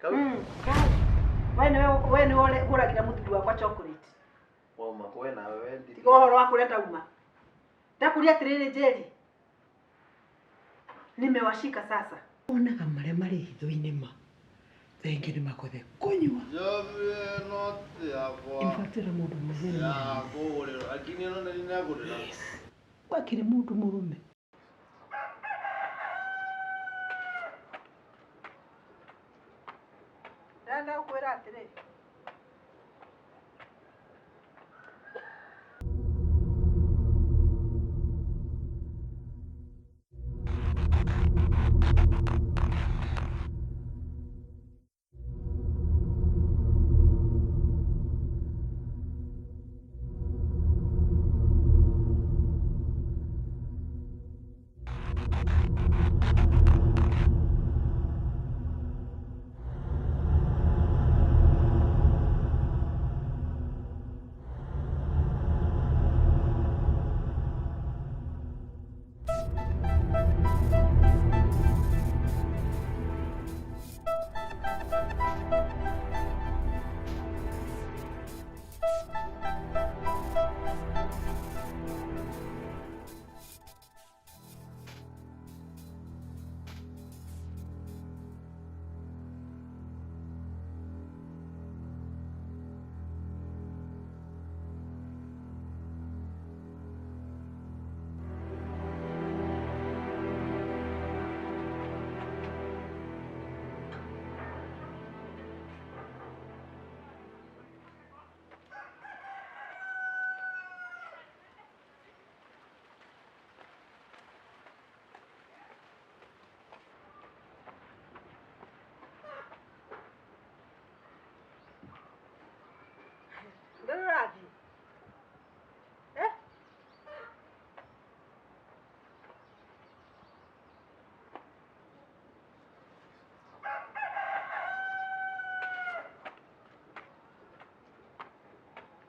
Wewe ni wale guragira mutu wakwa chocolate. Woma kwena wewe ndi. Tigo horo wakuleta uma. Ndakuria tiriri jeri. Nimewashika sasa. Onaga marĩa marĩ hitho-inĩ ma. Thengi nĩ makothe kunyua. Yabe not yabo. Ifatira mũndũ mũtheri. Yabo rero lakini ono nani nagurira. Wakiri mũndũ mũrume. Ndanda ukwira atiri. Ndaraji.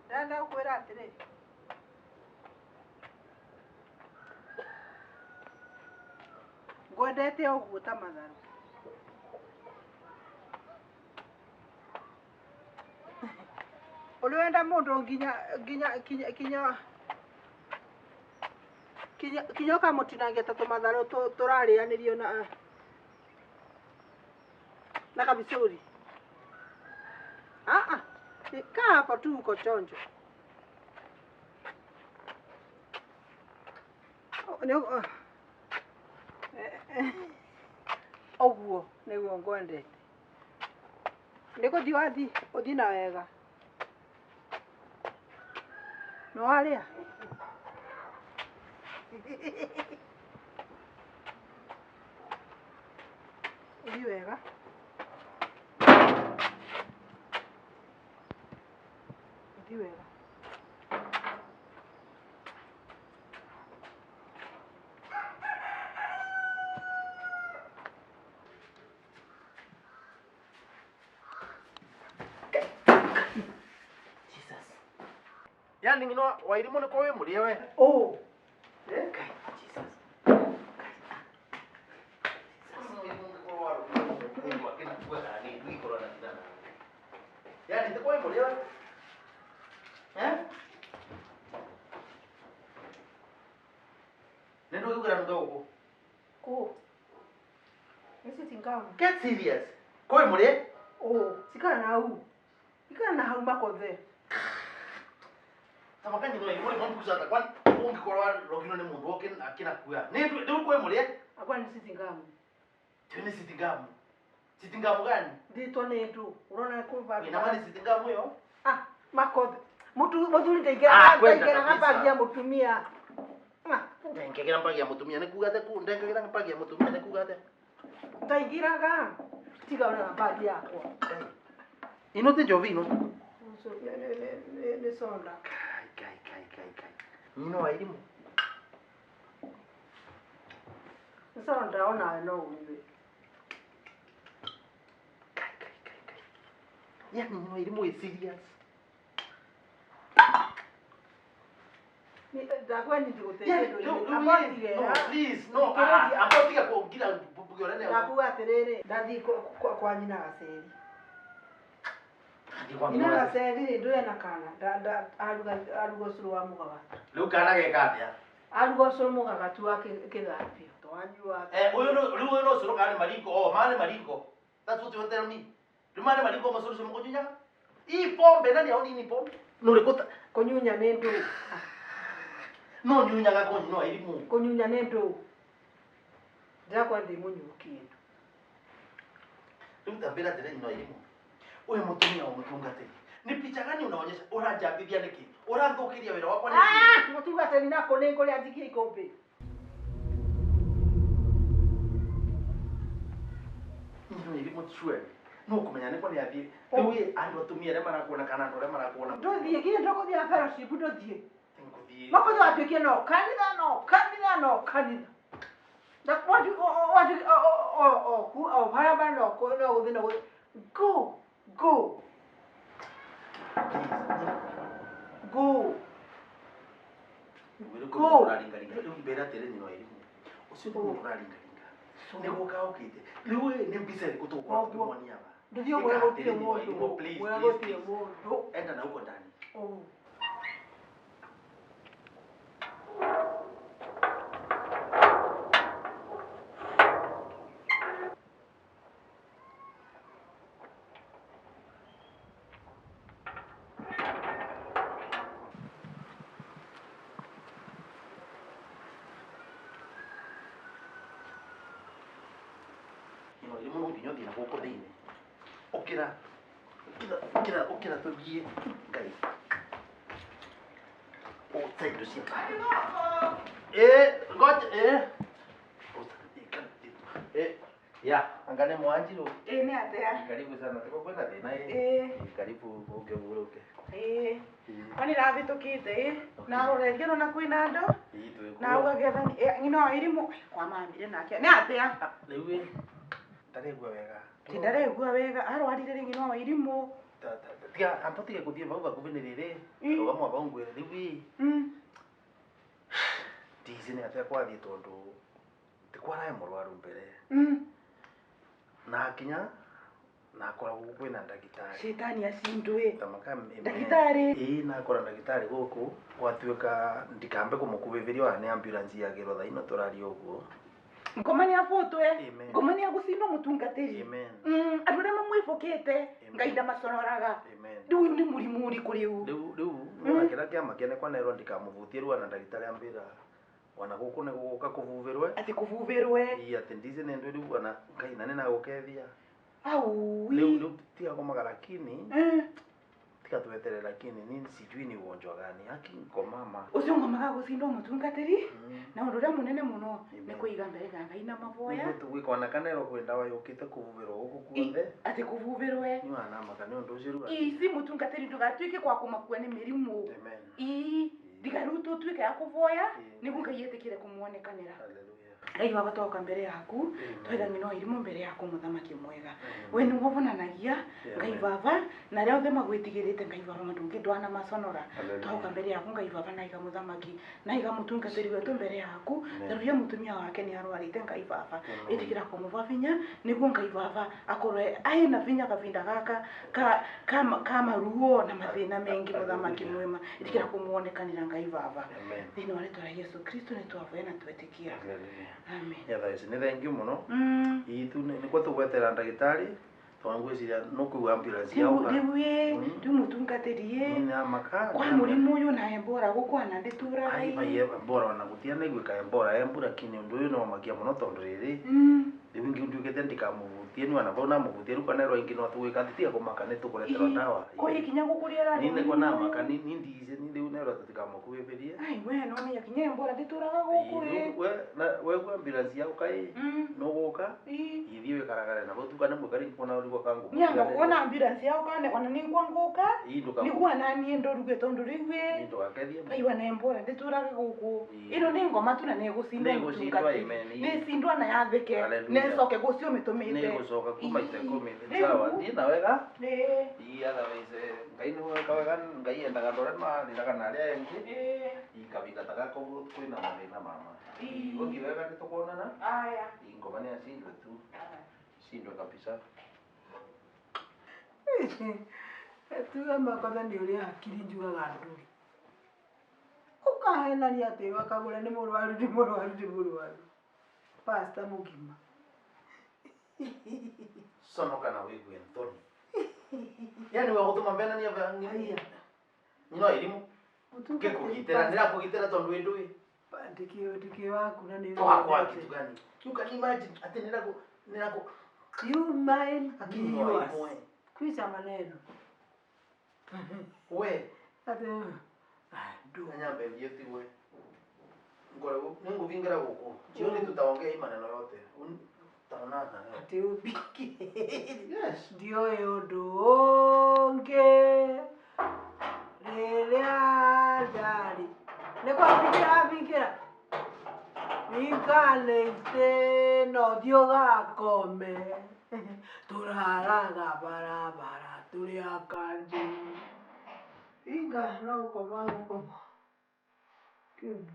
Ndanda ukwira atiri. Ngwendete uguo ta matharu. Uliwenda mundu kinya kamutinangia tatu matharu turarianirio na kabisuri. Kaa hapa tu uko chonjo. Oguo niguo ngwendete. Ndikuthi wathi uthi na wega. No aria. Uthi wega. Uthi wega. Yani ngino wairimu ni kowe murie we. Oh. Jesus. Yani kowe murie we. Nendo yugura ngo Ko. Ese tingamu. Get serious. Kowe murie? Oh, sikana na hau. Sikana na hau makothe. Tamakani no yimuri mpuzata kwani ungikorwa rogino ne mundu okin akina kuya. Ndio kowe murie? Akwani sitingamu. Tene sitingamu. Sitingamu gani? Ndito netu. Unaona kuva. Ina mali sitingamu yo? Makothe. Muthuri ndaigera hapa ya mutumia. Ndengegera mpagia mutumia ne kugate ku ndengegera mpagia mutumia ne kugate. Ndaigiraga. Tiga ona bagi yako. Inote jovino. Ne sonda. Kai. Nino wairimu. Sonda ona no uwe. Kai. Yani nino wairimu is serious. Ni da kwani no, please. No, I'm not going to Mbuge ore ne. Ndakuga atiriri ndathi kwa nyina Gaceri. Ndi kwa Nyina nyina. Gaceri ndu ena kana aruga ucuru wa mugagatu. Riu kana ge kathia. Aruga ucuru mugagatu wa kithambio. Twanyua. Uyu no curu kana maringo. Oh, mane maringo. That's what you tell me. Rumane maringo masuru se mukunyunya. Ii pombe nani aoni ni pombe? No rekota Kunyunya ni ndu. no nyunyaga konyi no elimu. Kunyunya ni ndu. Ndakwa ndi munyukie. Riu tambira tena no elimu. Uyu mutumia wa mutungate. Ni picha gani unaonyesha? Urajambithia niki? Urathukiria wira wakwa niki? Mutungate ni nako ni ngori andikie ikombe. Nino elimu tswe. No kumenya niko ni athie. Riu andu atumia re marakuona kana andu re marakuona. Ndothie kile ndokothia fellowship ndothie. Tinguthie. Makothi watuikie no kanitha. Na watu haraba no guthi no go. Go. Uraringaringa. Riu mbera tere ni no elimu. Ucio ni uraringaringa. Ni gukaukite. Riu ni mbisa iri kutukwa kumwonia ba. Ndio wewe gutire mundu. Wewe gutire mundu. Enda na huko ndani. Elimu nginyo thina guku thiini. Ukira tuthie ngai. Utaindo cia. Ngoja ya, angane Mwanjiru. Ni atia. Karibu sana. Tuko kwenda thina Karibu ugeburuke. Kwani ravitukite na urengerwo na kwina ndo na ugagetha ngino irimu kwa mamire nake ni atia. Riu ndaregua wega. Tindaregua wega arwarire ringi no irimu. Tiga ampatige kuthie vau vakuvi ni riri. Ugamwa vau ngwire riu. Ndizi ni atia kwathie tondu tikwarae murwaru mbere. Na kinya na akora kwina ndagitari. Shetani acindwe. Tamaka ndagitari. Na akora ndagitari guku gwatuika ndikambe kumukuviviria wa ni ambulance ya giro thaino turari uguo. Ngomani afutwe. Ngomani agusindwo mutungatiri. Amen. Andu ria mamwifukite ngaida maconoraga. Riu ni murimu uri kuriu. Riu no kira kiama kene kwa nero ndikamuvutie ruwa na ndagitari ambira. Wana guku ne guka kuvuvirwe. Ati kuvuvirwe. Iya tendize nendo riu wana ngai nane na gukethia. Au. Riu tia komaga lakini. Tikatuetere lakini nini sijui ni ugonjwa gani haki ngomama. Ucio ngomaga gusindwo mutungatiri. Na undu ria munene muno ni kuiga mbere ga ngai na mavoya. Ni gwikona kanero kwenda wa yukite kuvuvirwo guku kuothe. Ati kuvuvirwe. Ni wana makane undu ucio ruga. Isi mutungatiri ndugatuike kwa kumakua ni mirimu. Amen. Ndigaruto tuike ya kuvoya nigu ngai yetikire kumuonekanira. Hallelujah. Ngai wagatoka mbere yaku twira ngino irimu mbere yaku muthamaki mwega. We ni wovonanagia ngai baba na ria othe magwitigirite ngai baba mandungi ndwana maconora. Twauka mbere yaku ngai baba na iga muthamaki na iga mutungatiri wetu mbere yaku ndaruya mutumia wake ni arwarite ngai baba itikira kumuva vinya nigu ngai baba akorwe aina vinya kavinda gaka kama ruo na mathina mengi muthamaki mwema itikira kumuonekanira ngai baba. Thini wale tora Yesu Kristo ni twavoya na twetikia. Amen. Ya thaisi ni thengiu muno. Itu ni kwa tugwetera ndagitari twangwiciria no ku ambulance yauka. Riu mutungatiri ni amaka. Kwa murimu uyu na embora gukwana nditura ai bai embora wana gutia na igwika embora embura kini undu uyu no makia muno tondu riri. Riu ngi undu gete ndikamuvutie ni wana bona muvutie ru kana ro ingi no tuwika titia kumaka ni tukuretera dawa. Ko ikinya gukuria ni ne kona maka ni ndize ni riu nero tutikamukuviviria. Ai we no me yakinya embora nditura gukuri. We kwa ambulance yauka no guka. Ithie wikaragare na botu kana mukari kona uri kwa kangu. Nyanga kuona ambulance yauka ne ona ni ngwanguka. Ni kwa nani ndo ruge tondu riwe. Ni ndo akethia. Ai wana embora nditura guku. Ino ni ngoma tu na ne gusinda. Ni gusindwa Ni sindwa na yatheke. Ne soke gucio mitumite Ni gucoka kuma itekumi sawa ni na wega otherwise ngai ni wega wega ngai endaga ndore mariraga na aria engi ikabingataga kwina mathina mama guthi wega ni tukuonana aya ngoma ni acindwe tu cindwe kabisa tuga makona ni uri akiri njugaga nduri ukahenania ati wakagura ni mũrwaru pastor mugima sonoka na wigue nthoni yani wa gutuma mbena ni aya no elimu ngikugitira ndirakugitira tondu indui ndiki waku na ni kwa kitu gani you can imagine ati nirako you mind kuisa maneno we ati nyambe ndieti we ngore Mungu vingira huko jioni tutaongea maneno yote taonana ati ubiki yes ndio yodonge Lelia dari neko abikira Mikale se no dio come turaraga bara turi akandi Inga no komando Kibu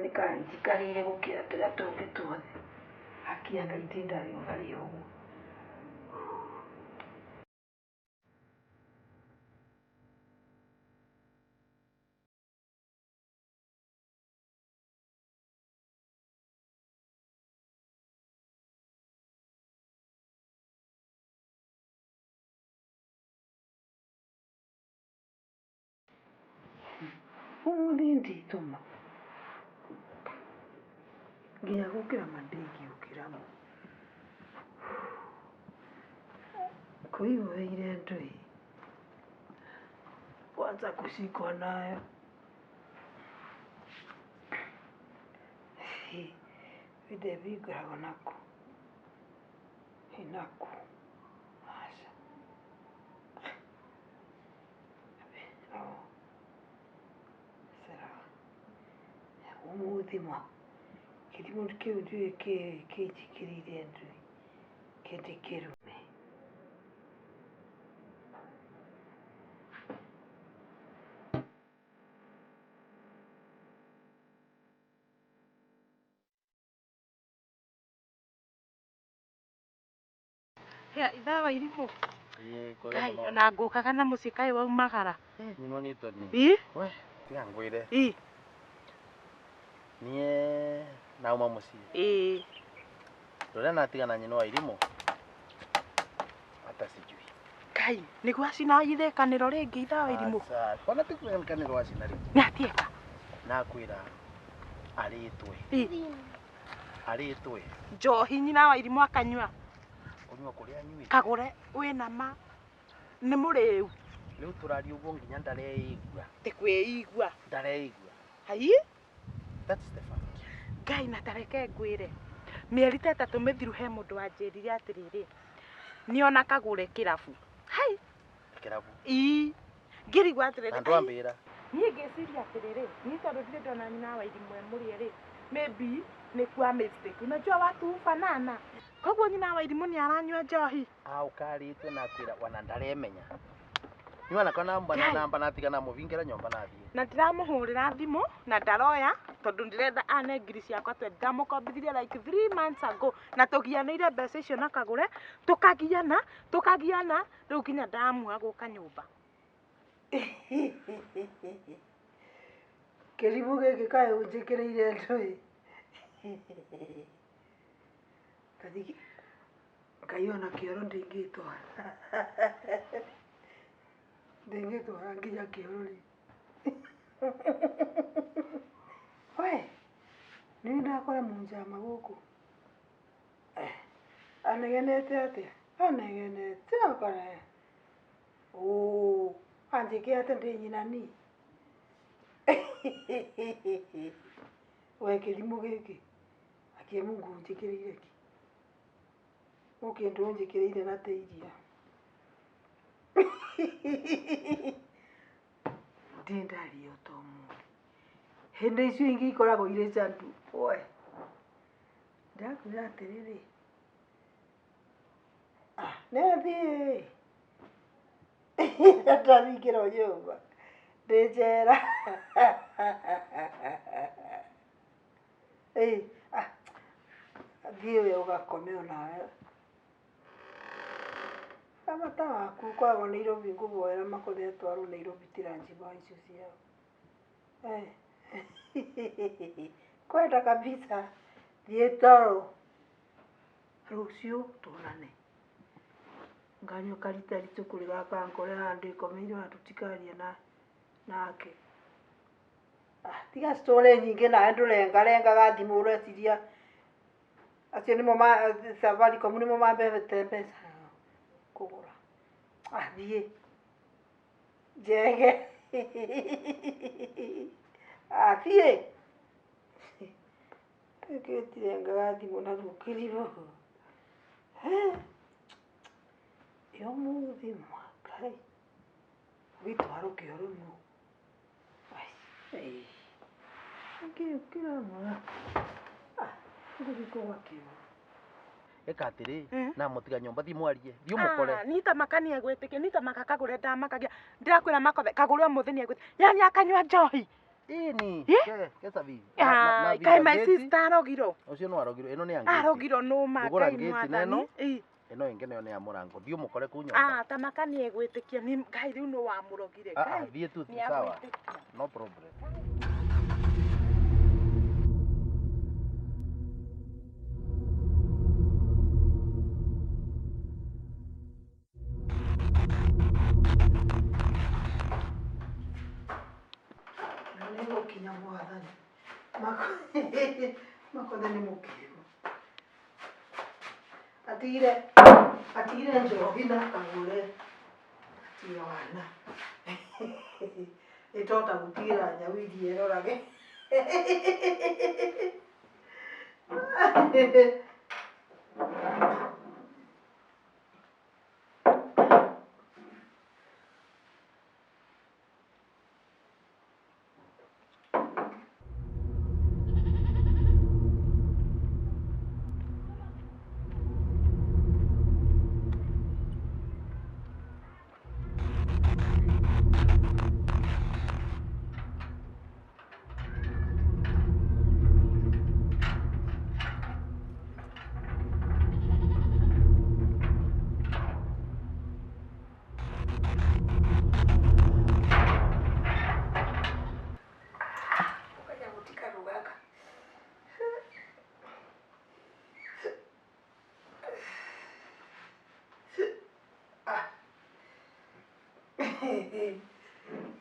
Nikanjikarire gukira tira tungi tuothe akiaga itinda riogari uguo ndituma nginya gukira mandingi ukiramo kuiweire ndui kwanza kushikwa nayo videvigravo nako inaku asha sera umuthima kirimu kiu ndiũĩ kĩnjikĩrĩire ndui kĩndĩ kĩrume ithawa irimũ Ngai ona ngũkaga na mũciĩ kaĩ waumagara nino ni toni we tiga ngwire nie nauma muciĩ rũrĩa natigana nyina wa irimũ hata sijui Ngai nĩguo acina ithakanĩro rĩngĩ ithawa irimũ kwana tikuenkanĩrwo acina rĩngĩ nĩatieka nakwĩra arĩtwe njohi nyina wa irimũ akanyua kunyua kũrĩa anyuĩte kagũre wĩna ma nĩ mũrĩu rĩu tũraria ũguo nginya ndareigua tĩkwĩigua ndareigua hai that's the fact Ngai na tareke ngwĩre mĩeri ta ĩtatũ mĩthiru he mũndũ wanjĩrire atĩrĩrĩ niona kagũre kĩrabu hai kĩrabu ngĩrigua atĩrĩrĩ andũ ambĩra niĩ ngĩciria atĩrĩrĩ niĩ tondũ ndirĩ ndona nyina wa irimũ mũrĩe-rĩ maybe nĩ kwa mistake unajua watu hufanana koguo nyina wa irimũ nĩ aranyua njohi ũkarĩtwe nakwĩra wana ndaremenya niona kana namba natigana mũvingĩra nyomba nathiĩ na ndiramũhũrĩra thimũ na ndaroya tondũ ndĩrenda ane ngiri ciakwa twendi ndamũkombithirie like 3 months ago na tũgianĩire mbeca icio na kagũre tũkagiana rĩu kinya ndamua gũka nyũmba kĩrimũ gĩkĩ kaĩ ũnjĩkĩrĩire ndũĩ kathigi Ngai ona kĩoro ndingĩtwara nginya kĩoro-rĩ we nĩ ndakora mũnjama gũkũ anegenete atĩa anegenete akara Anjĩke atĩ ndĩ nyina ni. We kĩrimũ gĩkĩ. Akie Mungu njĩkĩrĩire ki. Ũkĩndũ njĩkĩrĩire na tĩiria. Ndindario tomu. Hĩndĩ icio ingĩ ikoragwo irĩ candu. Oe. Ndakwĩra atĩrĩrĩ. Nĩathiĩ. Ndathiingĩrwo nyũmba. Ndĩ njera. Thiĩ we ũgakome onawe. Bata waku ũkoragwo Nairobi ngũhoera Makothe atwarwo Nairobi tiranjibaa icio ciao. Kwenda kabisa. Thiĩ toro. Rũciũ tuonane. Nganyo karita ritũ kũrĩ gaka nkore handũ ikomeire na tũtikarie nake. Tiga story nyingĩ nawe ndũrengarengaga thimũ ũreciria acio nĩmo Safaricom nĩmo mambete mbeca kũgũra. Thiĩ. Njege. Thiĩ. Ngĩtirengaga thimũ na rũkĩrio. Ũmũthĩ Ngai. Wĩtwaro kĩoro nũ. Ngĩũkĩra mwana. Ngũgĩkũga kĩoro. Eka atĩrĩ na mũtiga nyũmba thiĩ mwarie. Thiĩ mũkore. Nita makania gwĩtĩkia nita makakagũre ndamakagia. Ndĩrakwĩra Makothe kagũre ũmũthĩ nĩ egwĩtĩkia. Yani akanyua njohi. Ini. Kesa vi. Kaĩ my sister arogiro. Ũcio no arogiro. Ĩno nĩ yangi. Arogiro no makai mwathani. Ĩno ĩngĩ nayo nĩ ya mũrango. Thiĩ mũkore kũ nyũmba. Ta makania gwĩtĩkia ni Ngai rĩu no wamũrogire. Thiĩ tu sawa. No problem. Kinya mwathani. Makothe nĩ mũkĩgu. Atigire njohi na kagũre. Atigire wana. Ĩtota gũtigĩra nyau iria erorage.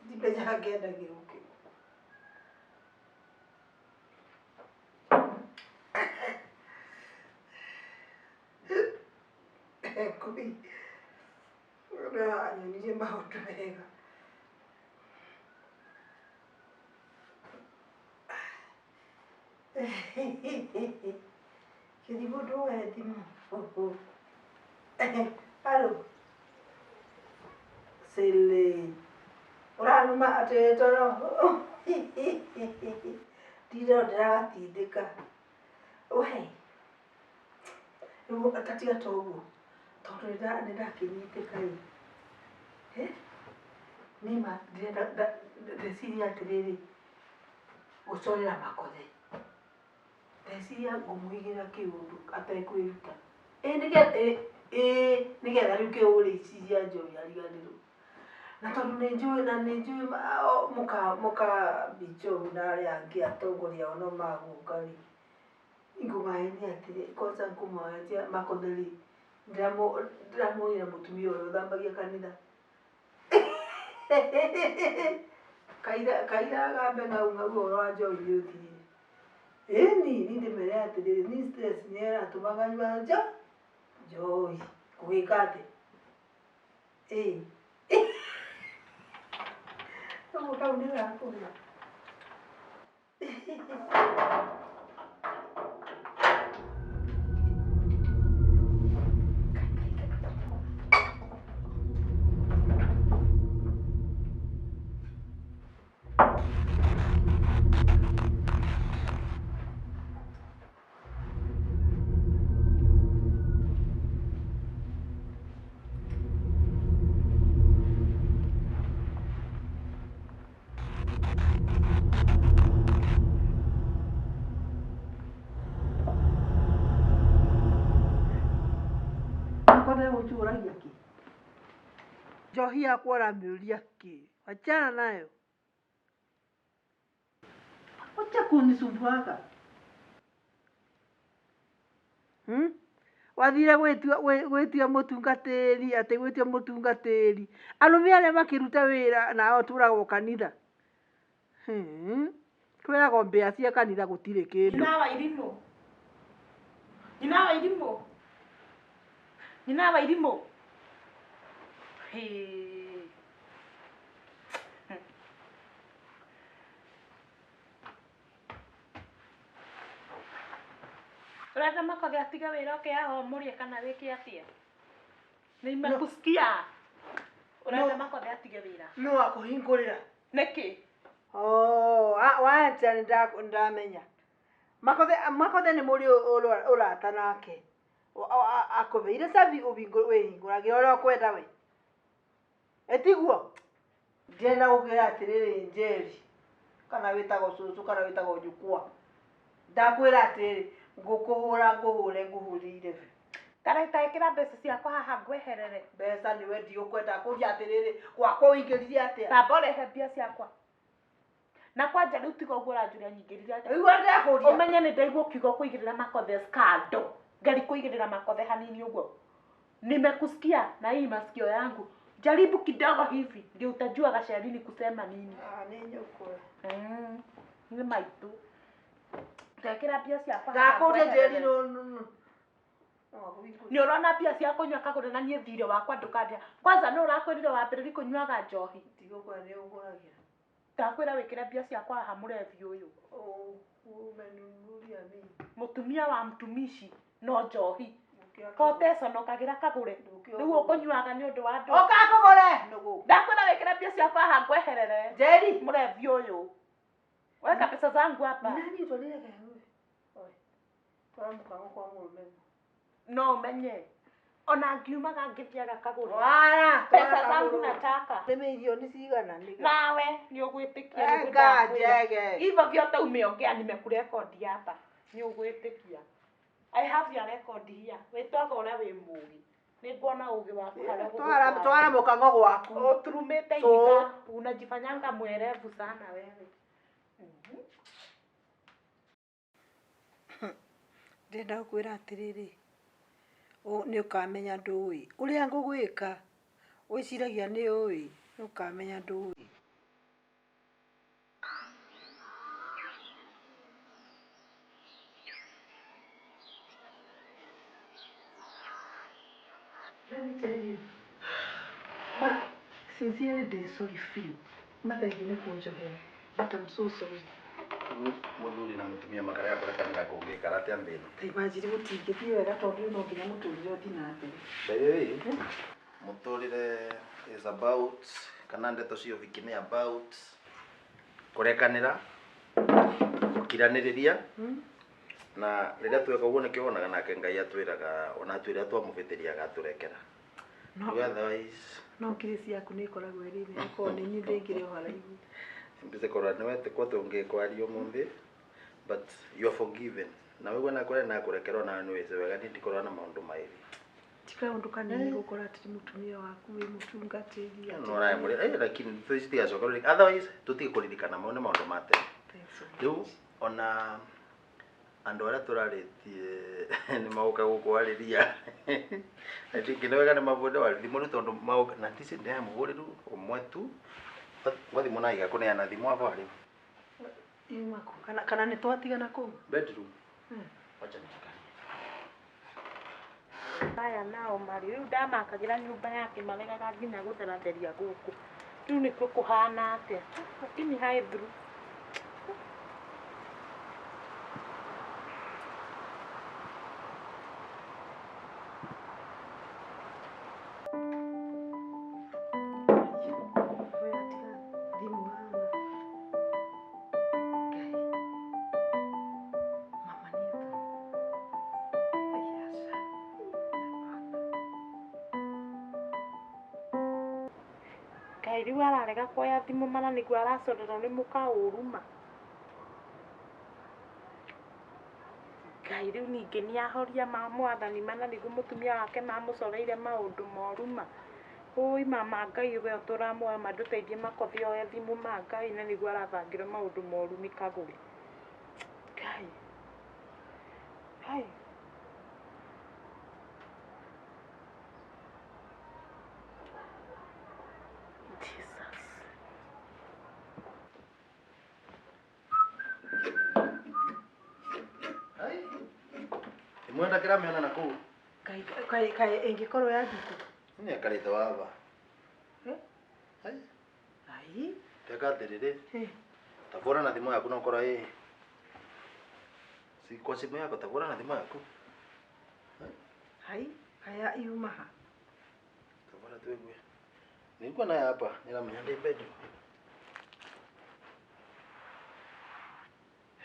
Ndimenya ngenda gĩũke. Kũi. Nyonirie maũndũ wega. Kĩrimũ ndwoe thimũ. Halo. Sele. Ũranuma atĩ toro. Ndiro ndĩragatindĩka. We. Rĩu atatiga ta ũguo. Tondũ nĩndakĩnyitĩka ĩ. Nĩma ndeciria atĩrĩrĩ gũcorera Makothe. Ndeciria ngũmũigĩra kĩũndũ atekwĩruta. Nĩgetha rĩu kĩũrĩciria njohi ariganĩrwo. Na tondũ nĩnjũĩ mũka Bichou na arĩa angĩ atongoria ao no magũka rĩ. Ngũmaenia atĩrĩ kwanza ngũmaetia Makothe rĩ. Ndĩramũĩra mũtumia ũrĩa ũthambagia kanitha. Kaira agambe ng'au ũhoro wa njohi nĩũthirire. Ĩni ndĩmere atĩrĩrĩ ni stress nĩĩratũmaga nyua njohi. Kũgĩka atĩ. Kau kau ni aku ni. Njohi yakwa ũramĩũria kĩ? Wachana nayo. Wacha kunisumbuaga. Wathire gwĩtia mũtungatĩri atĩ gwĩtia mũtungatĩri. Arũme arĩa makĩruta wĩra nao tũragwo kanitha. Kwĩragwo mbĩa cia kanitha gũtirĩ kĩndũ. Nyina wa irimũ. Nyina wa irimũ. Nyina wa irimũ. Urenda makoge atiga wĩra oke haha ũmũrie kana wĩke atĩa? Nimekusikia. Urenda makoge atige wĩra. No akũhingũrĩra. Nĩkĩ? Wacha ndamenya. Makothe nĩ mũrĩ ũrata nake. Akũbeire cabi wĩhingũragĩra ũrĩa ũkwenda we. Etiguo. Ndĩrenda gũkwĩra atĩrĩrĩ Njeri. Kana wĩtagwo cũcũ kana wĩtagwo njukua. Ndakwĩra atĩrĩrĩ ngũkũhũra ngũhũrĩire. Kareka ĩkĩra mbeca ciakwa haha ngweherere. Mbeca nĩwe ndigũkwenda kũria atĩrĩrĩ gwakwa ũingĩrire atĩa? Tamba ũrehe mbia ciakwa. Na kwanja rĩu tiga ũguo ũranjũria nyingĩrire atĩa? Igua ndakũria. Ũmenye nĩ ndaigua ũkiuga kũigĩrĩra makothe skando. Ngari kũigĩrĩra makothe hanini ũguo. Nimekusikia na hii masikio yangu. Jaribu kidogo hivi ndio utajua Gasharini kusema nini. Ni nyukura. Ni maitu. Tekera pia ciakwa. Ndakuria Njeri no. Ni urona pia cia kunywa kagure na nie thire wakwa ndukandia. Kwanza no urakwirire wambiriri kunywaga njohi. Tigo kwa ni uguragia. Ndakwira wikira pia ciakwa haha murevi uyu. Umenunulia mimi. Mutumia wa mtumishi no njohi. Koteso no kagira kagure. Riu ukunywaga ni undu wa ndu. Oka kugure. Nugu. Ndakwira wikira pia ciakwa haha ngweherere. Njeri murevi uyu. Weka pesa zangu hapa. Nani utolile wewe? Oi. Kwa mkango kwa mume. No menye. Ona ngiumaga ngithiaga kagure. Wala. Pesa zangu nataka. Nĩ milioni cigana nĩga. Nawe ni ugwitikia ni ngajege. Hivyo vyote umeongea nimekurekodi hapa. Ni ugwitikia. I have your record here. Wetwaga ora wi mugi. Ni ngona ugi waku harĩa Twara mũkango gwaku. Uturumete higa. Unajifanyanga mwerevu sana wewe. Ndenda gũkwĩra atĩrĩrĩ. Nĩ ũkamenya ndũĩ. Ũrĩa ngũgwĩka. Wĩciragia nĩ ũĩ. Nĩ ũkamenya ndũĩ. Sincerely, sorry, feel. Mother, you know what you're here. But I'm so sorry. Mũthuri na mũtumia makarĩa kũrekanĩra kũngĩikara atĩa thĩ ĩno. Imagine gũtingĩthiĩ wega tondũ no nginya mũtũrĩre ũthiĩ na mbere. Ĩĩ mũtũrĩre is about kana ndeto cia ũhiki nĩ about kũrekanĩra gũkiranĩrĩria na rĩrĩa tweka ũguo nĩkĩo wonaga nake Ngai atwĩraga ona twĩrĩa twamũbĩtĩria agatũrekera. Otherwise no kĩrĩ ciaku nĩ ikoragwo ĩrĩ nene korwo nĩ niĩ ndĩngĩrĩ o haraihu. Mbize korwa nĩwetĩkwo tũngĩkwaria ũmũthĩ but you are forgiven. Na wewe na kũrĩa na kũrekerwo nawe nĩ wĩse wega ndikorwo na maũndũ maĩrĩ. Ti kaũndũ kanini gũkora atĩ mũtumia waku wĩ mũtungatĩri. No raimũrĩ lakini tũtigacoka rĩngĩ otherwise tũtige kũririkana mau nĩ maũndũ ma tene. Rĩu ona andũ arĩa tũrarĩtie nĩ magoka gũkwarĩria rĩngĩ nĩ wega nĩ mabũnde wa thimũ nĩ tondũ magoka na tisi ndĩ mũgũrĩru ũmwe tu wathimũ na iga kũneana thimũ hapo arĩ kana nĩ twatigana kũu bedroom wacha nikani aya nao mari rĩu ndamakagira nyũmba yake maregaga nginya gũtheratheria gũkũ Rĩu nĩkuo kũhana atĩa? Lakini hi through. Rĩu ararega kuoya thimũ mana nĩguo aracorerwo nĩ mũkaũruma. Ngai rĩu ningĩ nĩahoria ma mwathani mana nĩguo mũtumia wake mamũcoreire maũndũ moruma. Ôi mama Ngai we tũramũhoya mandũteithie makothi oe thimũ ma Ngai na nĩguo arabangĩrwo maũndũ moru nĩ kagũri. Ngai. Ngai. Mwenda kira meona na kuu. Kai ingĩkorwo ya nditũ. Nĩ akarĩte wava. Hai. Ai. Teka terere. Tavora na thimũ yaku no kora Si kwa simu yako tavora na thimũ yaku. Hai. Haya yuma ha. Tavora tuwe. Nilikuwa naye hapa, nilamenya ndĩ bedroom.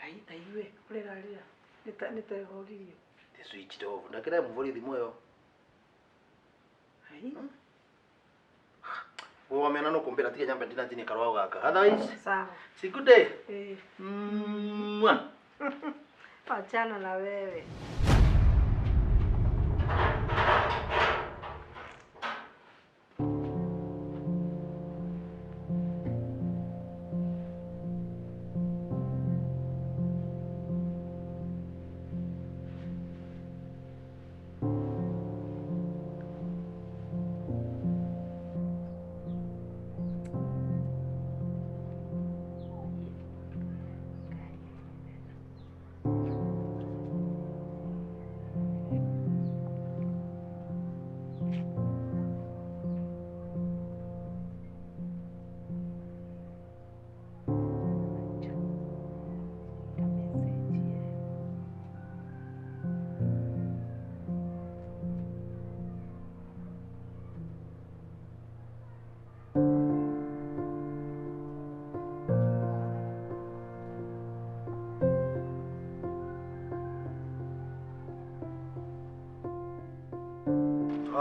Hai taiwe kurerarira. Nitehoririo. The switch off. Ndakira mvuri thimũ yo. Hai. Wamena no kumbira tia nyamba ndina tini karwa gaka. Otherwise, sawa. Si good day. Achana na wewe.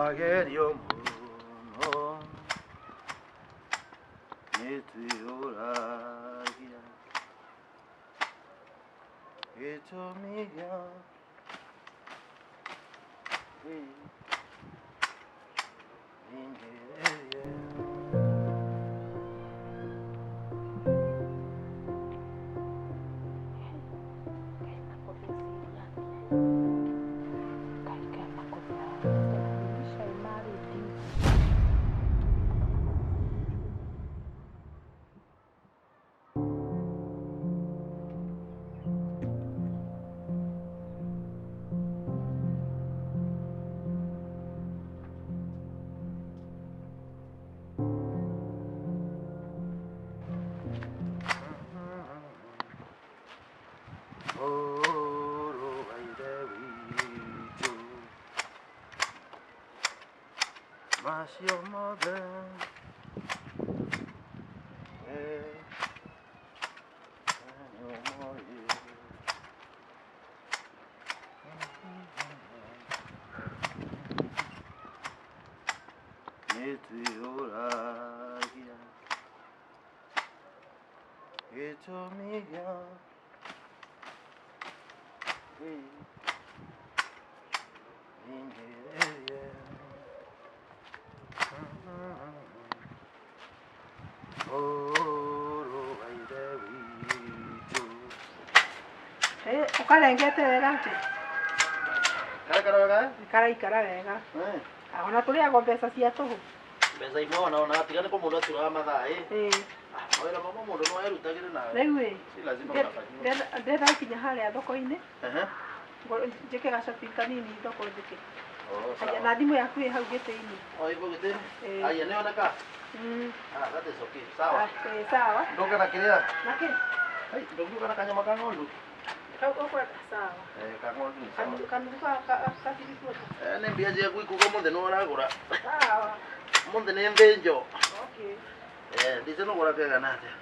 Agerio muno nitioragia gĩtũmiga Mas your mother, ukarengete wega ati Karaga? Karaikara wega. Ona tũrĩagwo mbeca cia tũhũ. Mbeca imwe ona tiga nĩ kũmũndũ aturaga mathaa wĩra mama mũndũ no erutagĩre nawe. Rĩu Si lazima unafanyia. ndĩrakinya harĩa thoko-inĩ. Njĩke gacopi kanini thoko njĩke. Aya na thimu yaku ĩ hau gĩtĩ-inĩ. Ipo gĩtĩ-inĩ. Aya nĩoneka. That is okay. Sawa. Sawa. Ndoka na kĩrĩa? Na kĩ? Ai, ndoka na kanyama ka ng'ondu. Sawa. Kang'ondu ni sawa. Kanuka kakirikuota. Nĩ mbia ciaku ikuga mũthĩ nĩ ũragũra. Sawa. Mũthĩ nĩ thĩnjo. Okay. Ndice nũgũra kega na atĩa.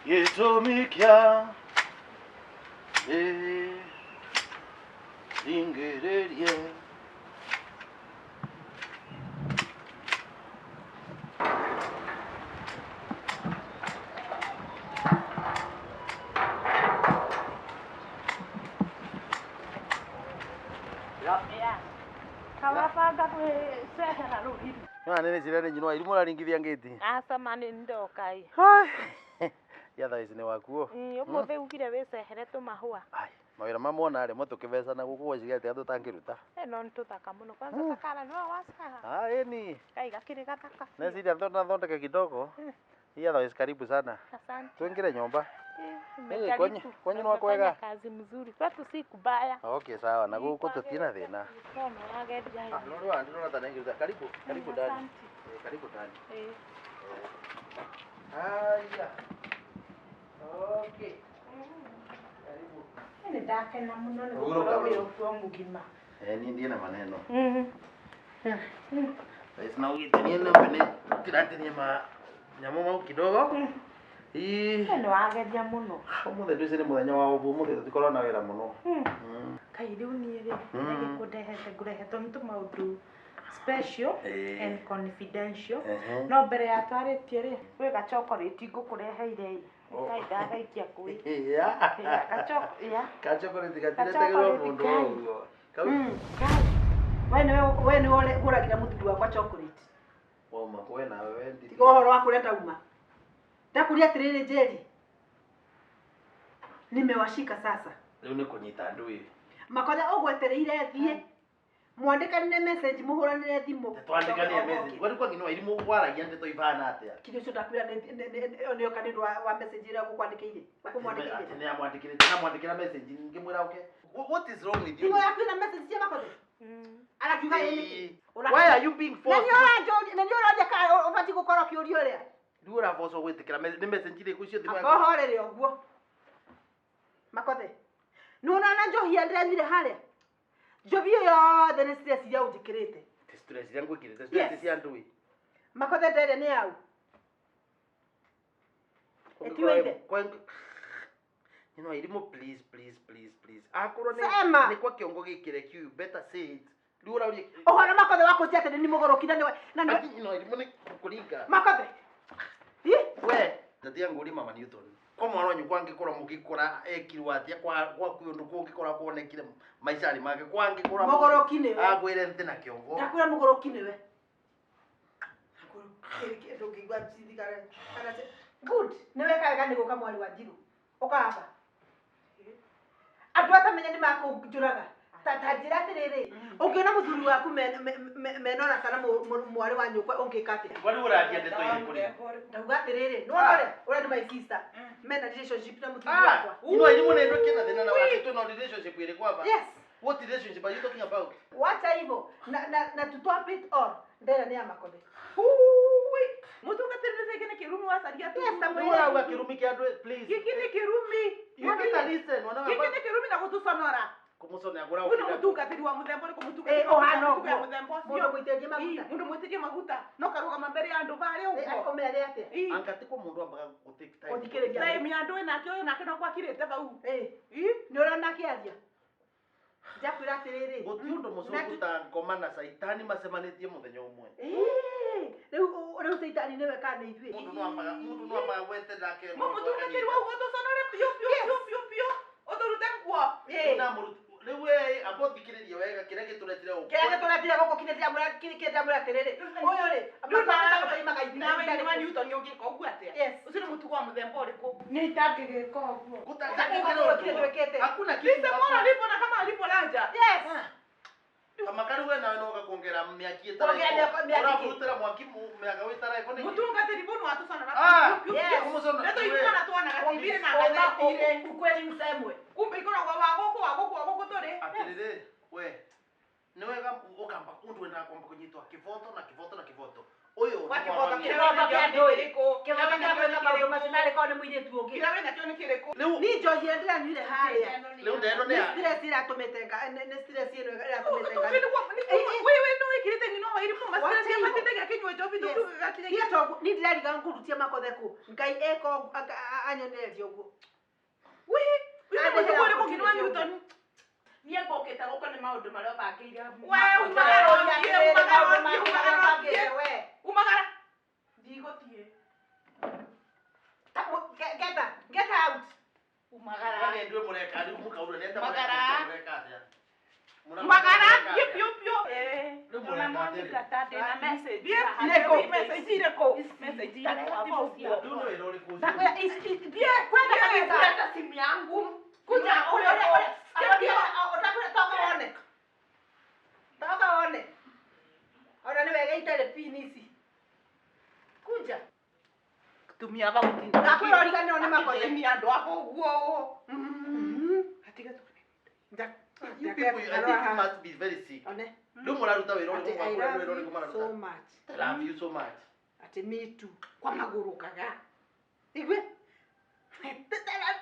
Gĩtũmi kĩa ingĩrĩrie Kawabanga kwĩcehera rũhiru. Nĩ cirene nyinwa irimũ raringithia ngĩti. Aca mani ndokai. Yatha ici nĩ wakuo. Ũmũthĩ ugire wĩcehere tũmahũa. Mawĩra mamwona rĩmwe tũkĩbecana gũkũ gwacigĩa atĩa tũtangĩruta. No nĩ tũthaka mũno. Kwanza takara nĩwe wacaha. Ĩni. Kai gakĩrĩ gathaka. Neciria thondeke kidogo. Yatha ici karibu sana. Asante. Tuingire nyumba. Kwenye ni wakwega. Kazi mzuri. Kwetu si kubaya. Okay, sawa. Na gũkũ tũtina thĩna. No wageria hivi. Ndio ndio nataka karibu ndani. Karibu ndani. Haya. Okay. Karibu. Ni ndakena mũno nĩ gũkorwo wĩ ũtuo mũgima. Ni ndiye na maneno. Sasa na ugitania na mbele tiratini nyamũ mau kidogo. Nĩ wageria mũno. Ũmũthĩ ndũici nĩ mũthenya wa ũmũthĩ tũtikorwo na wĩra mũno. Kai rĩu niĩ rĩ ngũrehete nĩ tũmaũndũ special and confidential. No mbere ya twarĩtie rĩ gwĩ gachokorĩti ngũkũreheire Kai ndagaikia kwĩ. Gachokorĩti gatiretegĩrwo mũndũ ũguo. We nĩwe ũragĩra mũthuri wakwa chocolate. Wauma kwe na wewe ndi. Tiga ũhoro wa kũrĩa ndauma. Ndakuria atĩrĩrĩ Njeri. Nimewashika sasa. Rĩu nĩ kũnyita ndũĩ. Makonya ũgwetereire thiĩ. Mwandĩkanĩre message mũhũranĩre thimũ. Twandĩkanĩre message. Wari kwa ngino irimũ gwaragia ndeto ibana atĩa. Kĩrĩa ũcio ndakwĩra nĩ okanĩrwo wa message ĩrĩa ũgũkwandĩkĩire. Ũkũmwandĩkĩire. Nĩamwandĩkĩra message ngĩmwĩra okay. What is wrong with you? Thimũ yaku ĩna message cia Makonya. Arakiuga yeye. Why are you being forced? Na nĩ ũroria kana ũbatiĩ gũkorwo kĩũria ũrĩa. Ndio ũraboco gwĩtĩkĩra nĩ message ĩrĩkũ icio thimũ yaku. Ahohorere ũguo. Makothe. Nũnona njohia ndĩrethire harĩa. Njobi yothe nĩ stress iria ũnjĩkĩrĩte. Stress iria ngwĩkĩrĩte stress cia ndũĩ. Makothe ndere nĩ yau. Etiweide. You know, Irimo, please. Akorwo nĩ kwa kiongo gĩkĩre kiu, better say it. Ndura uri. Ohora Makothe wako tia tene ni mũgorokire nĩ you know, Irimo nĩ kuringa. Makothe. We, ndatia nguri mama Newton. Kwa mwana wanyu kwangĩkora mũgĩkora ekirwo atĩa kwa kũndũ kũngĩkora kuonekire maicari make kwangĩkora mũgoroki nĩwe. Agwĩre nte na kiongo. Ndakwĩra mũgoroki nĩwe. Ndũngĩigua cithigara. Good. Nĩwe kaga nĩ gũka mwari wa Njiru. Ũkahamba. Andũ atamenya nĩ makũnjũraga. Tanjĩra atĩrĩrĩ. Ũngĩona mũthuri waku menona kana mwari wa nyũkwa ũngĩka atĩa? Wari ũradia ndeto irĩkũ rĩ? Ndauga atĩrĩrĩ. Ũrĩa nĩ my sister. Mena relationship na mũthuri wakwa. You know, Irimo nĩ ndũkĩna thĩna na wakĩtwo na relationship ĩrĩ kwamba. Yes. What relationship are you talking about? Wacha hivyo. Na to top it all. Ndera nĩ ya Makothe. Mutungatĩri nĩ cĩgene kĩrumi wacaria tu. Yes, tamwĩra kĩrumi kĩa andũ please. Gĩkĩ nĩ kĩrumi. You better listen. Gĩkĩ nĩ kĩrumi na gũtũconora. Kũmũconora ngora Kuna mutungatĩri wa mũthemba nĩ kũmutungatĩri wa mũthemba ũcio. Mũndũ mwĩtĩrie maguta. No karũgama mbere ya andũ barĩa ũguo. Akomere atĩa? Angatiko mũndũ ambaga gũtake time. Ũthikĩrĩria. Time ya andũ nake ũyũ nake no kwakirĩte bau. Nĩ ũrona kĩaria. Ndakwĩra atĩrĩrĩ. Gũtirĩ ũndũ mũcũku ta ngoma na caitani macemanĩtie mũthenya ũmwe. Rĩu caitani nĩwe kana ithuĩ. Mũndũ no ambaga gwete nake. Mũtungatĩri wa ũguo tũconore piũ. Ũtũrute nguo. Lewe abo thikiriria wega kire gituretire uko. Kire turetire goko kinethia mura kire mura terere. Uyu ri. Amata kuima kaiti. Nawe ni wani uto ni ugika ugu atia. Yes. Usiri mutugo wa muthemba uriku. Ni itangigika uguo. Kutaka kile twekete. Hakuna kitu. Lisa mbona lipo na kama alipo laja. Yes. Kama kari we nawe noga kuongera miaki itara. Urabutira mwaki miaka witara iko ni. Mutunga telefoni watu sana na. Yes. Ndio yuko na tuana gatibire na gatibire. Ukweli msemwe. Kumbe iko na wagoko tore. Atirire we. Ni wega ukamba undu enda kwamba kunyitwa kivoto na kivoto na kivoto. Uyu Wakivoto kivoto kia ndoiriko. Kivoto kia kwenda maundu macinari kwa ni mwiritu ungi. Kila wena kio ni kireko. Ni njohi endira nyuire haria. Leo ndeno ni. Stress iratumitenga. Ni stress ino iratumitenga. Wewe no ikirite ngino wa irimu masira ya matete ya kinywa jobi ndu gakire. Kia to ni ndiriga ngurutia makotheku. Ngai eko anyonerio guo. Wewe uri ko kinwa Newton. Niye boketa goko ni maundu maria bakire. Wewe umagara. Ndigotie. Get out. Umagara. Wale ndio mureka ndi mukaura nenda mureka atia. Umagara pio. Na Monica tate na message. Ireko message ireko. Message Ndio ndio ile kuzi. Takwenda kwenda kabisa. Hata simu yangu. Kuja ule. Toka one. Ona ni wega itare pinisi. Kuja. Tumia ba mutinda. Nakwira origane one makothe. Ni ando ako guo. Atiga tu. You people, I think you must be very sick. One. Ndio muraruta wero Ati, I love you so much. I love you so much. Ati me too. Kwa maguru kaga. Igwe.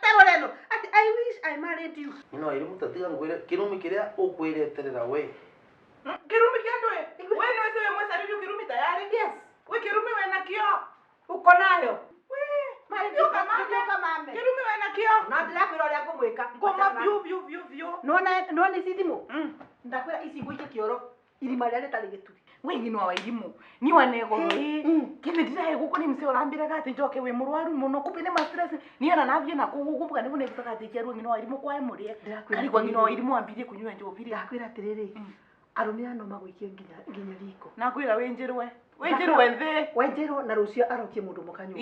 Taroreno. Ati I wish I married you. Ino iri mutatiga ngwire kirumi kiria ukwireterera we. Kirumi kiandoe. Wewe no wewe mwesariri kirumi tayari. Yes. We kirumi wewe na kio. Uko nayo. Ndio mame. Kirumi wewe na kio. Na ndira kwira ria ngumwika. Ngoma vyo. Nona ici thimu. Ndakwira ici ngwike kioro. Irima ria ritari gituri. We ngino wa irimu. Ni wanego ri. Kime ndiraye guko ni mse orambira gati njoke we murwaru muno kupine ma stress. Ni ana navye na kugubuka nibu ne kusaka tikiaru ngino wa irimu kwa emurie. Kali kwa ngino wa irimu ambirie kunywa njo biri. Ndakwira atiriri. Arume ano magwikie nginya riko. Nakwira wenjirwe. Wenjirwe nthi. Wenjirwo na rucio arokie mundu mukanyu.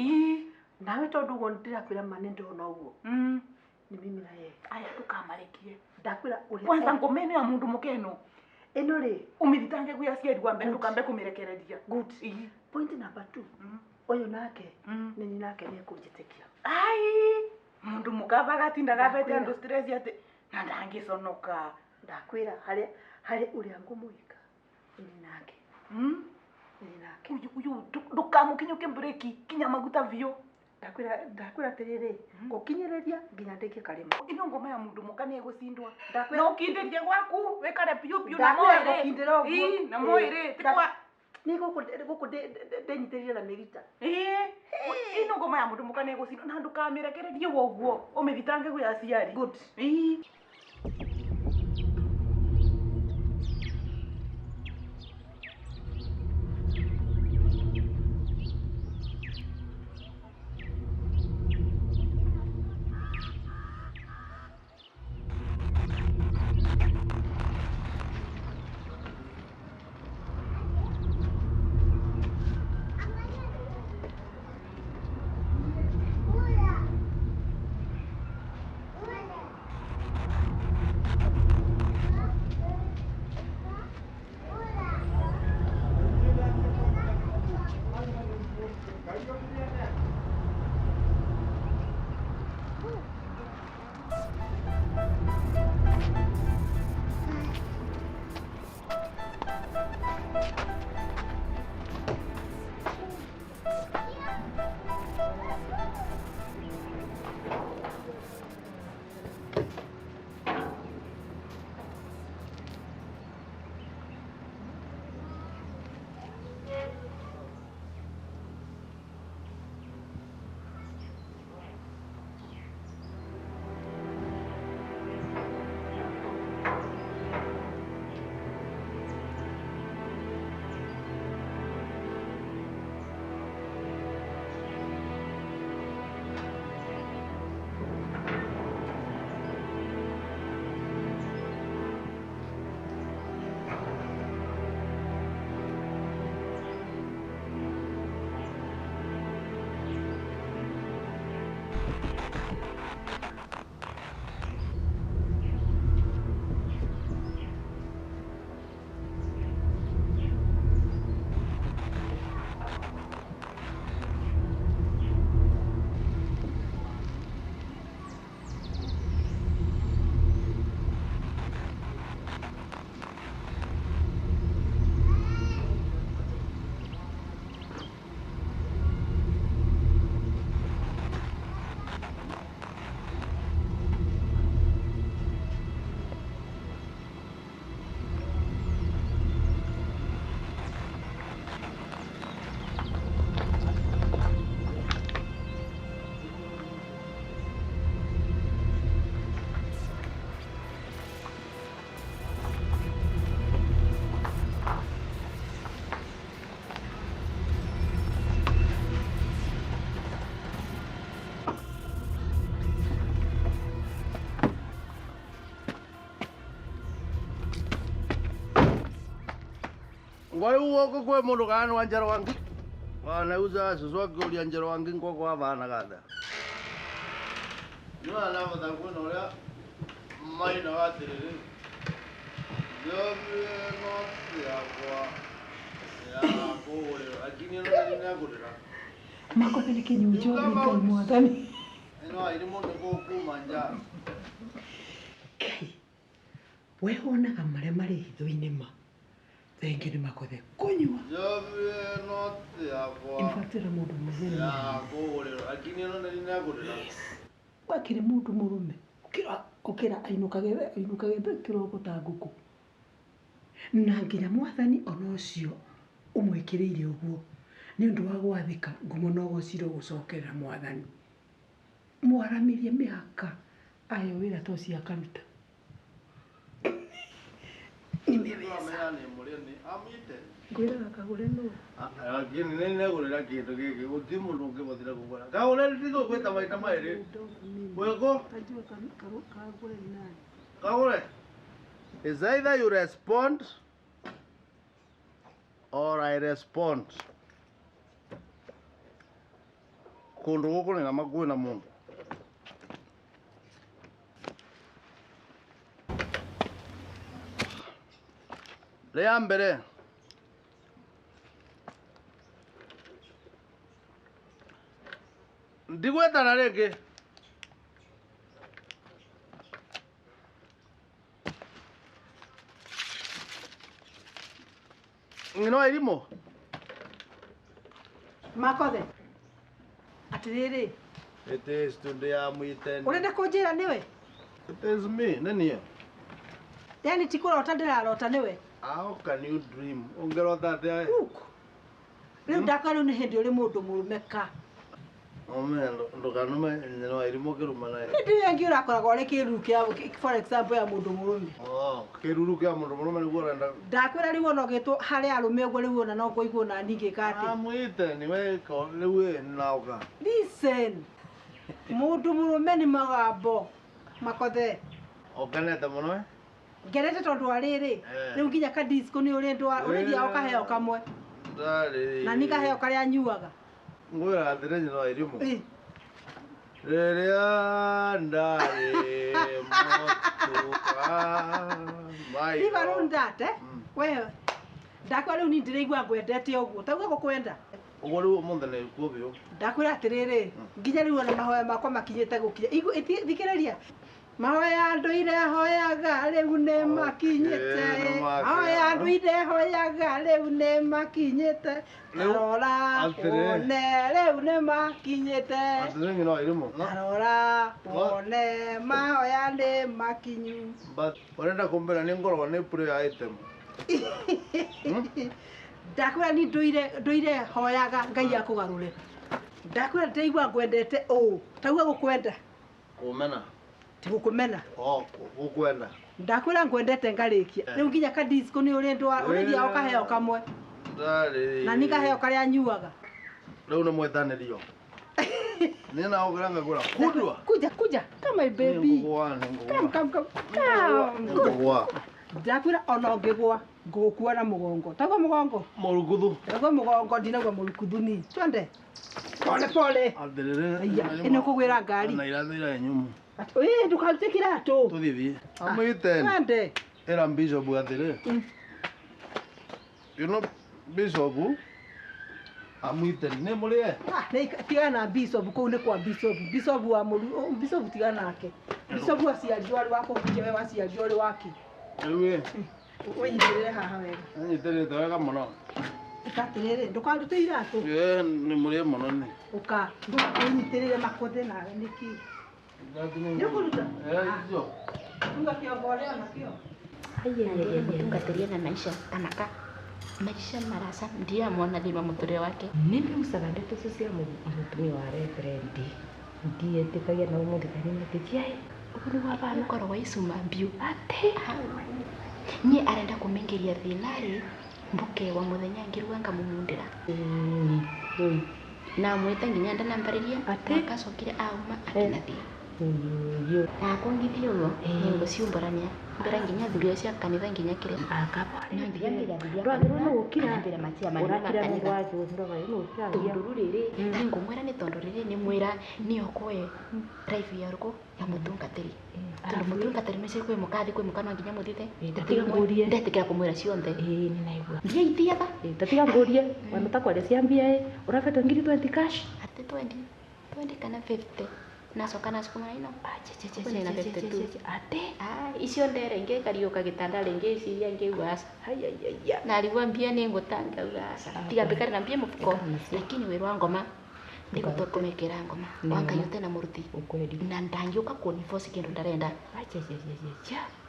Nawe tondu uguo ndirakwira mane ndona uguo. Ni mimi na yeye. Aya tukamarekie. Ndakwira uri. Kwanza ngomene ya mundu mukeno. Eno ri Umithitange kuya ciari wa mbere tukambe kumirekereria. Good. Point number 2. Oyo nake nini nake ni kunjitekia. Ai mundu mukava gatinda gavete andu stress ate na ndangiconoka. Ndakwira hari uri angumuika. Nini nake. Nini nake. Uyu ndukamukinyuke breki kinya maguta vyo. Ndakwira tiriri gukinyereria nginya ndike karimo. Ino ngoma ya mundu mukane egusindwa. Ndakwira no kinderie gwaku wekare pio na moire. Na moire tikwa ni guku ndenyitiririe na mirita. Ino ngoma ya mundu mukane egusindwa na ndukamirekererie woguo umithitange guya ciari. Good. Ngoi uoko kwe mundu kana wa njaro wangi. Wanauza suzuki uli njaro wangi kwa kwa bana kada. Nuna na mata kuna ule mai na watiriri. Yobe no ya kwa. Ya kule lakini ndio ninakurira. Mako pele kinyujo ni mwathani. Eno iri mundu gukuma nja. We wonaga marĩa marĩ hitho-inĩ ma thengi nĩ makothe kũnyua ibatĩra mũndũ mũthenya wakĩrĩ mũndũ mũrũme ũkĩra ainũkage kĩroko ta ngũkũ na nginya mwathani ona ũcio ũmwĩkĩrĩire ũguo nĩ ũndũ wa gwathĩka ngumo no gũcirwo gũcokerera mwathani mwaramĩrie mĩhaka ayo wĩra to cia karuta ngwĩraga kagũre no lakini nĩnegũrĩra kĩndũ gĩkĩ gũtirĩ mũndũ ũngĩbotire kũgũra kagũre ndigũgwĩta maita maĩrĩ wĩkũ kagũre is either you respond or I respond kũndũ gũkũ nĩ nama kwĩna mũndũ rĩa mbere ndigwetana rĩngĩ ng'ino irimũ makothe atĩrĩrĩ it is today amwĩteni ũrenda kũnjĩra nĩwe it is me nĩ niĩ yani ti kũrota ndĩrarota nĩwe how can you dream ũngĩrota atĩa rĩu ndakwa rĩu nĩ hĩndĩ ũrĩ mũndũ mũrũme ka ndũkanume ng'ino irimũ kĩruma nayo hĩndĩ ĩngĩ ũrakoragwo ũrĩ kĩruru kĩa for example ya mũndũ mũrũme kĩruru kĩa mũndũ mũrũme nĩguo ũrenda ndakwĩra rĩu ona ũgĩtwo harĩ arũme ũguo rĩu ona no kũigua na ningĩka atĩ amwĩteni weko rĩu naoka listen mũndũ mũrũme nĩ magambo makothe ũkenete mũno ngerete tondũ wa rĩrĩ rĩu nginya ka disco nĩ ũrĩthiao kaheo kamwe na nĩ kaheo karĩa nyuaga ngwĩra atĩrĩ ng'ino irimũ rĩrĩa ndarĩ mũtuka iva rĩu ndate we ndakwa rĩu ni ndĩraigua ngwendete ũguo tauga gũkwenda ũguo rĩu ũmũthĩ nĩ kuo biũ ndakwĩra atĩrĩrĩ nginya rĩu ona mahoya makwa makinyĩte gũkinya thikĩrĩria mahoya ndũire hoyaga rĩu nĩ makinyĩte mahoya ndũire hoyaga rĩu nĩ makinyĩte tarora wone rĩu nĩ makinyĩte atĩrĩ ng'ino irimũ tarora wone mahoya nĩ makinyu ũrenda kũmbĩra nĩ ngoragwo nĩ prayer item ndakwĩra ni ndũire hoyaga Ngai akũgarũre ndakwĩra ndĩraigua ngwendete ũũ tauga gũkwenda kũmena ti gũkũmena gũkwenda ndakwĩra ngwendete ngarĩkia rĩu nginya ka disco nĩ ũrĩthiao kaheo kamwe na nĩ kaheo karĩa nyuaga rĩu nĩ mwĩtanĩrio nĩ naũkĩra ngagũra kundwa kuja come my baby come ndakwĩra ona ũngĩgwa ngũgũkua na mũgongo tauga mũgongo mũrukuthu tauga mũgongo ndinauga mũrukuthu ni twende pole ĩno kũgwĩra ngari na irathĩra nyumu ndũkarute kĩratũ tũthithiĩ amwĩteni ĩra bishop atĩrĩ you know bishop amwĩteni nĩ mũrĩe tigana na bishop kũu nĩ kwa bishop wa mũru bishop tigana nake bishop aciarirwo arĩ wa kũhukia we waciarirwo ũrĩ waki rĩu wĩnyitĩrĩre haha wega anyitĩrĩte wega mũno atĩrĩrĩ ndũkarute iratũ nĩ mũrĩe mũno nĩ ũka wĩnyitĩrĩre makothe nawe nĩkĩ nĩũkũruta tuga kĩongo ũrĩa nakĩo ukatiria na maisha anaka maisha marasa ndiye amwona thima mũtũrĩre wake nĩmbiucaga ndeto icio cia mũtumia wa reverendi ndietĩkagia na ũmũthigari nĩtĩtiaĩ ũguo wa bana ũkoragwo icuma mbiũ atĩ niĩ arenda kũmĩngĩria thĩnarĩ mbuke wa mũthenya ngĩruga ngamũmundĩra na mwĩte nginya ndanambarĩria akacokire auma atinathiĩ na akũngithia ũguo nĩngũciumbũrania mbera nginya thuria cia kanitha nginya kire akapare nginya thuria ndwagirwo no gukira mbere macia mani urakira mundu makanitha wake ndoga no gukira tondũ rĩrĩ nĩ ngũmwĩra nĩ tondũ rĩrĩ nĩ mwĩra nĩ okoe drive ya ruko ya mũtungatĩri tondũ mũtungatĩri nĩcio kwĩ mũkathi kwĩ mũkano nginya mũthithe ndatiga ngũrie ndetĩkĩra kũmwĩra cionthe nĩ naigua ndia itiaga ndatiga ngũrie wanata kware ciambia urabeta ngiri 20 cash ati 20 kana 50 nacoka nacukuma ino na 52 ate icio ndere ngĩ kariũka gĩtanda rĩngĩ iciria ngĩigua ayayaya na rigwa mbia nĩ ngũtanga ugasa tiga mbikari na mbia mũfuko lakini wĩrwa ngoma ndĩgũtua kũmekĩra ngoma wangaiyũte na mũruti na ndangĩũka kũnibosi kĩndũ ndarenda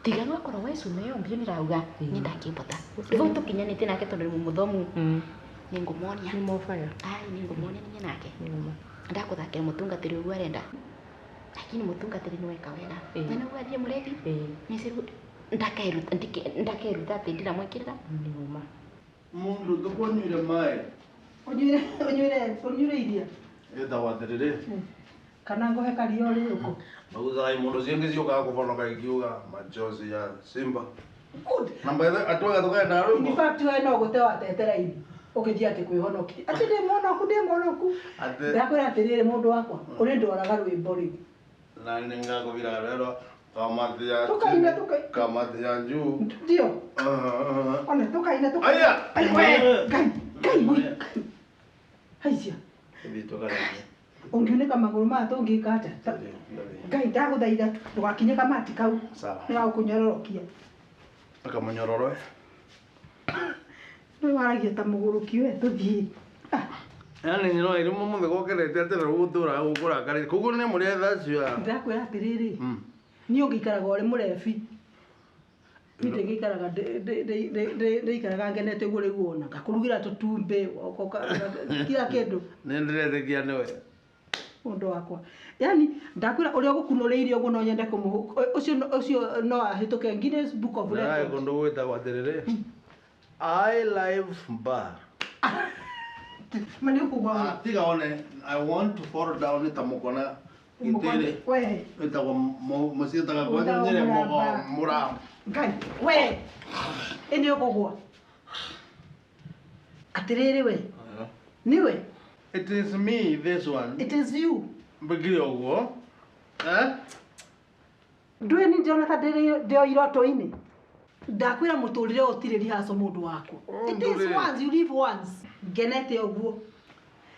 tiga no akorwo wecume ĩyo mbio nĩrauga nĩ ndakĩmbota ivo tũkinyanĩtie nake tondũ nĩ mũthomu nĩ ngũmonia nĩ mofaya nĩ ngũmonia ninye nake ndakũthakĩra mũtungatĩri ũguo arenda lakini mũtungatĩri nĩ weka wega na nĩguo athiĩ mũrethi nĩciru ndakeruta atĩ ndiramwĩkĩrĩra nĩuma Mundu tũkũnyuire maĩ. Unyuire iria. Etagwo atĩrĩrĩ. Kana ngohe kario rĩũkũ. Maguzaga mũndũ ciĩngĩ ciũkaga kũbonoka ikiuga machozi ya Simba. Good. Namba ĩyo atwaga tukaenda rũmbo. In fact wewe no gũte watetera ibi. Ũkĩthiĩ atĩ kwĩhonokia. Atĩ ndĩ mũhonoku. Ndakwĩra atĩrĩrĩ mũndũ wakwa. Ũrĩ ndoraga rwĩmbo rĩu. Na nĩ ngakũbira rero. Kamati ya juu. Ndio. Ona tukaina. Aya. Kai. Haisia. Hivi tukale. Ungioneka magũrũ ma tũngĩka atĩa? Ngai ndagũthaitha ndũgakinye kamati kau. Sawa. Nĩ gagũkũnyororokia. Akamunyororo. Nĩ waragia ta mũgũrũki we tũthiĩ. Yani no iri mũthĩ gokerete atĩ rĩu gũtũra gũkũrakarĩte. Kuguo nĩ mũrĩa thacio. Ndakwĩra atĩrĩrĩ. Niĩ ũngĩikaraga ũrĩ mũrebi. Niĩ ndĩngĩikaraga ndĩikaraga ngenete guo rĩu ona. Ngakũrugĩra tũtumbĩ, kila kĩndũ. Nĩ ndĩretĩkia nĩwe. Mũndũ wakwa. Yani ndakwĩra ũrĩa ũgũkunũrĩirie ũguo no nyende ũcio no ahĩtũke Guinness Book of Records. Nĩ kũndũ gwĩtagwo atĩrĩrĩ. I live bar. Mani ukugwa. Tiga one, I want to fall down ita mukona itire. We. Ita musita kwa njire mogo mura. Ngai, we. Ene ukugwa. Atiriri we. Niwe. It is me, this one. It is you. Mbigire uguo. Ndwe ni Jonathan ndio iroto-ini. Ndakwira muturire utiriri haso mundu wako. It is once, you live once. Genete uguo.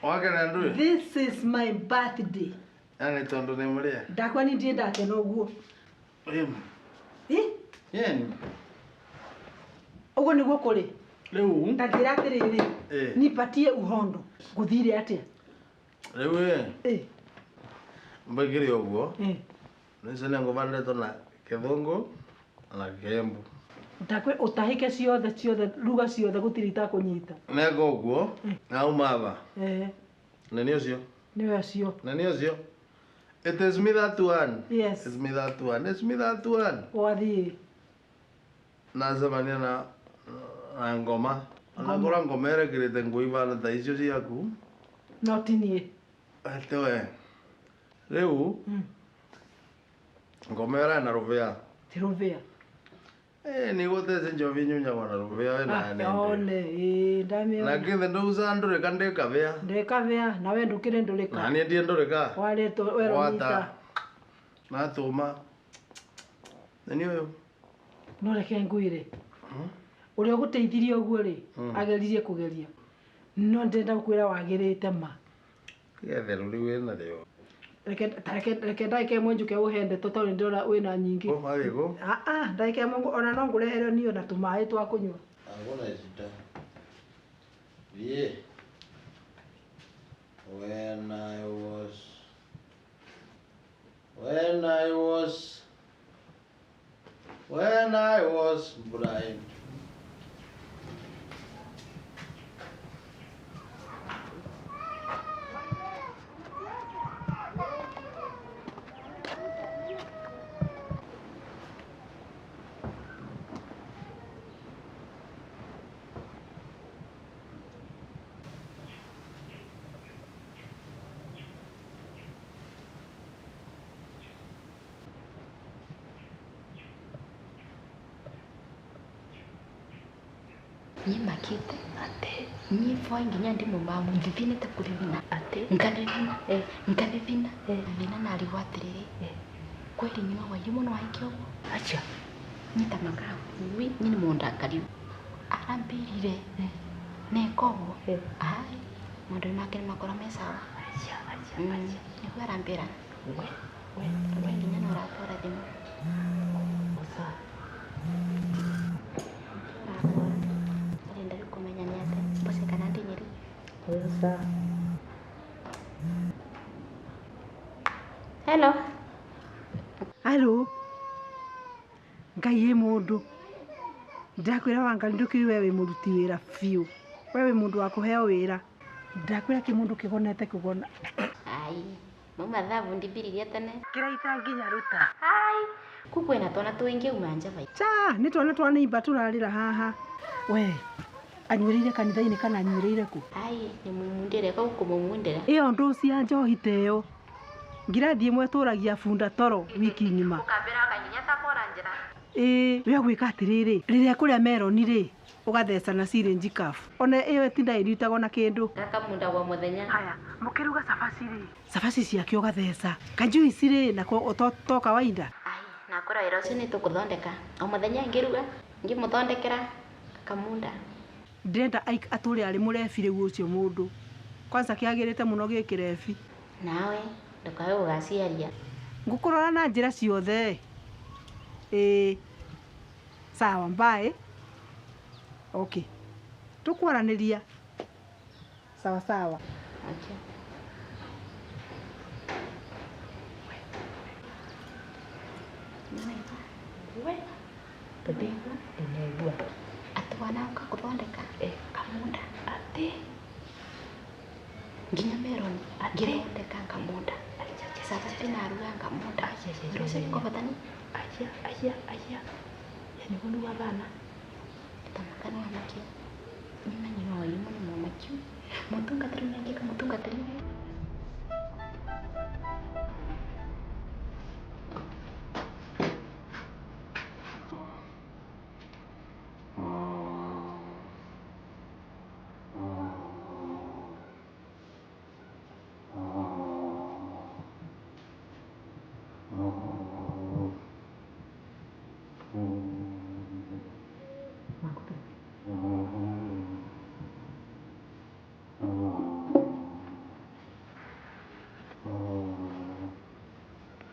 Wakena ndui. This is my birthday. Yani tondo ni muria. Ndakwa ni ndie ndakena uguo. Yeni. Uguo niguo kuri. Riu. Ndagira atiriri. Nipatie uhondo. Guthire atia. Riu mbigire uguo. Nisene ngobande na Kithungu na Kiembu. Ndakwe utahike ciothe ruga ciothe gutirita kunyita. Nego uguo na umaba. Nani ucio? Niwe acio. Nani ucio? It is me that one. Yes. It's me that one. It's me that one. Wathi. Na zamania na ngoma. Anagora ngoma erekirite ngui bana ta icio ciaku. No tinie. Ate Riu. Ngoma era na ruvea. Tiruvea. Ni gutece njovi nyunya wana ruvea na nene. Ole, ndamio. Na kithe nduza ndurika ndikavea. Ndikavea na we ndukire ndurika. Na ni ndie ndurika. Wale to weromita. Na tuma. Nani uyu? No reke nguire. Uria guteithirie uguo ri, ageririe kugeria. No ndenda kwira wagirite ma. Gethe riu wina rio. Reke ndaike mwenjuke uhende totoni ndora wina nyingi. Magego. Ndaike mungu ona no ngurehere niyo na tumaĩ twa kunyua. Agora esta. Vie. When I was blind. Ni makite. Ate. Ni foi nginya ndi mumamu ndivine ta kurivina. Ate. Nkanevina. Nkanevina. Vina na aliwatiriri. Kweli ni wa yumo no haikyo. Acha. Nyita makao. Wi nyini mondakariu. Arambirire. Nekowo. Ai. Mundu nake makora mesawa. Acha. Ni kwa arambira. We nginya no rapora thimu. Osa. Arenda kumenya ni ate. Bose kana ndi nyiri. Osa. Hello. Halo. Ngai ye mundu. Ndakwira wanga nduki wewe muruti wira fiu. Wewe mundu wa kuheo wira. Ndakwira ki mundu kigonete kugona. Ai. Mama thabu ndibiririe tene. Kiraita nginya ruta. Ai. Kukwena twana twingi umanja vai. Cha, ni twana twanimba turarira haha. We. Anyureire kanitha-ini kana anyureire ku? Ai, ni mumundire ka ukumumundira. Iyo ndu cia njohi teyo. Ngirathi imwe turagia funda toro wiki ngima. Ukambira kanyinya ta kora njira. We gwika atiriri, riria kuria meroni ri, ugatheca na syringe kafu. Ona iyo itinda irutagwo na kindu. Kaka munda wa muthenya. Haya, mukiruga cabaci ri. Cabaci ciake ugatheca. Kanjui ciri na to kawaida. Ai, na kora wira ucio ni tukuthondeka. O muthenya ngiruga, ngimuthondekera kamunda. Ndenda aturi ari murefi riu ucio mundu. Kwanza kiagirite muno gikirefi. Nawe ndukawe ugaciaria. Ngukurora na njira ciothe. Sawa bye. Okay. Tukwaraniria. Sawa. Okay. We. Bebe, inaigua. Atwana uka kuthondeka kamunda. Ate. Nginya meroni ngirondeka kamunda. Sasa tena aruga kamunda. Rose ko batani. Aya. Yani wonu wabana. Tamakana wa makio. Nyina nyina wa yumo ni makio. Mutunga terina ngika mutunga terina.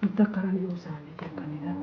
Utakara ni usani ya kanitha.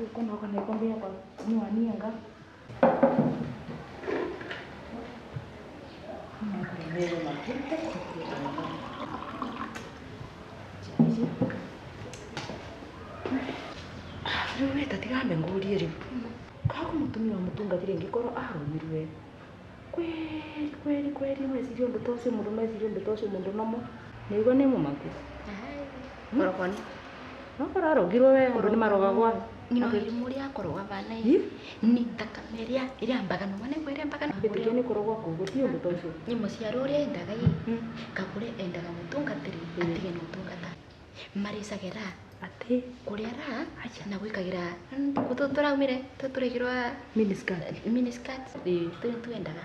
Kono kana kombia kwa nianga. Ndio mafuta. Rĩu tatigambe ngũrie rĩu. Kago mũtumia wa mũtungatĩri ngĩkorwo arũmirwe. Kweri meciria ũndũ ta ũcio mũndũ meciria ũndũ ta ũcio mũndũ nomo. Nĩguo nĩ mũmaku. Korokoni. No korarũgirwo we ũndũ nĩ marogagwa. Ngino muri akoroga bana ni takameria irambaga no mane kwere mbaga no Gĩtikio nĩ korogwa kũguo ti ũndũ ta ũcio. ni muciaro uri endaga kakure endaga mutungatiri atige no tungata marisagera Ati kuriara acha na gwikagira turaumire turegirwa miniskirt tu endaga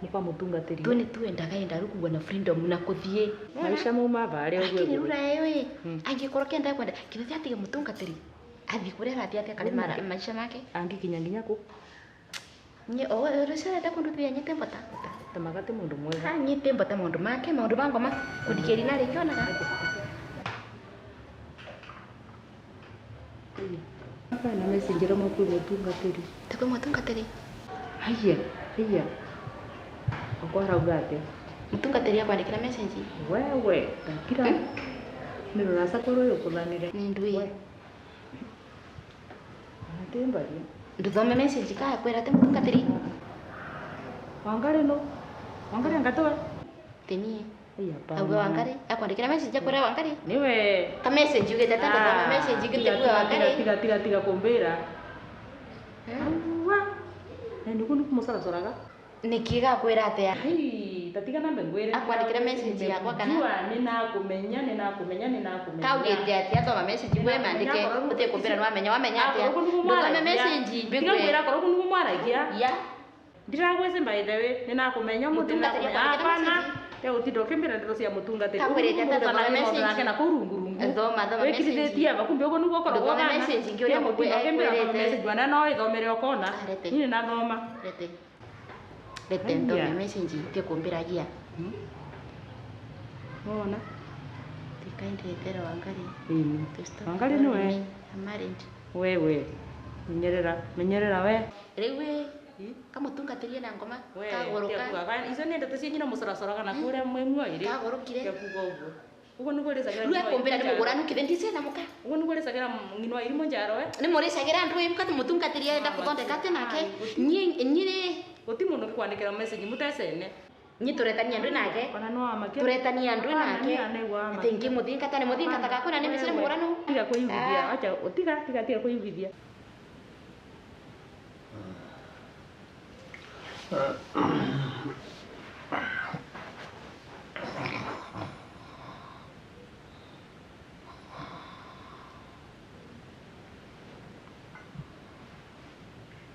nĩ kwa mũtungatĩri. tu ni tu endaga enda rukuwa na freedom na kuthie Maisha mauma bare ũguo. lakini rura yewe angĩkorwo kenda kwenda kithi atige mutungatiri athi kurera athi ate kale maisha make Angikinya nginya kũ. Nye rusha da kundu pia nyete mbota. Tamagate mũndũ mwega. Ha nyete mbota maundu make maundu bangoma kudikeri na rikiona ga. Hapana messenger mo kwa mũtungatĩri. Tuko mutungatiri. Haya. Okwara ugate. Mutungatiri akwandikira message. Wewe takira. Nero rasa koro yokulanire. Ni ndui. Atembari. Nduthome message ka kwera te mutungatiri. Wangare no. Wangare ngatoa. Teni. Iya pa. Awe wangare akwandikira message kwera wangare. Niwe. Ka message ugeta tata message ugeta kwa wangare. Tiga kumbira. Wa. Ndio kuno kumusara soraga. Nikiga kwera ate ya. Tatiga nambe ngwere. Akwandikira message yakwa kana. Jua ninakumenya. Kaugete ati atoma message gwe mandike ute kumbira no wamenya ati. Nduthome message Tiga kwera korwo kuno mwaragia. Ya. Ndiragwece by the way ninakumenya Mutungatiri hapana. Leo utido kimbira ndo cia mutungatiri. Kakwirete atoma message Nake na kurungurungu. Thoma message. Wekirithetie bakumbe ugo nugo korwo Thoma message ngiuria mugwe akwirete. Message wana no ithomere okona. Arete. Nini na thoma. Lete ndome message ke kumbira gia. Ona. Tikaendetera wangari. Wangari niwe. Amarent. Wewe. Menyerera we. Rewe. Kamutungatĩrie na ngoma kagũrũka. Icio nĩ ndeto cia nyina mũcoracora kana kũrĩa mwĩmuo ĩrĩ. Kagũrũkire. Kuga ũguo. Ũguo nĩguo rĩcagĩra. Rũe kumbira nĩ mũgũranu kĩbe ndice na mũka. Ũguo nĩguo rĩcagĩra ng'ino wa irimũ njaro we. Nĩ mũrĩcagĩra ndũ imkati mutungatĩrie enda kũthondeka te nake. Nyire. Gũti mũndũ kwandĩkĩra message mũtecene. Nyi turetania ndũ nake. Ona no amake. Turetania ndũ nake. Tengi muthingata nĩ muthingata gakona nĩ mĩcere mũgũranu. Tiga kũyugithia. Acha tiga kũyugithia.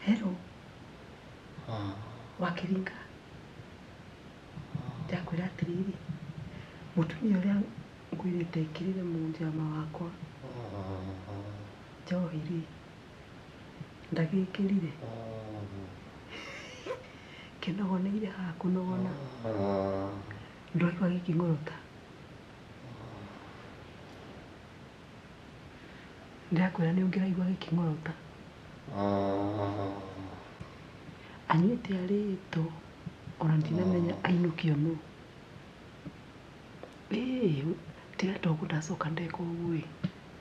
Hello. Wakiringa. Ndakwĩra atĩrĩrĩ. Mũtumia ũrĩa ngwĩrĩte ekĩrĩre mũnjama wakwa. Njohi-rĩ. Ndagĩkĩrire. Kĩnogoneire haha kũnogona. Ndwaigua gĩkĩng'orota. Ndakwĩra nĩ ũngĩraigua gĩkĩng'orota. Anyuĩte arĩtwo ona ndinamenya ainũkio nũ. Tiga toguo ndacoka ndeka ũguo.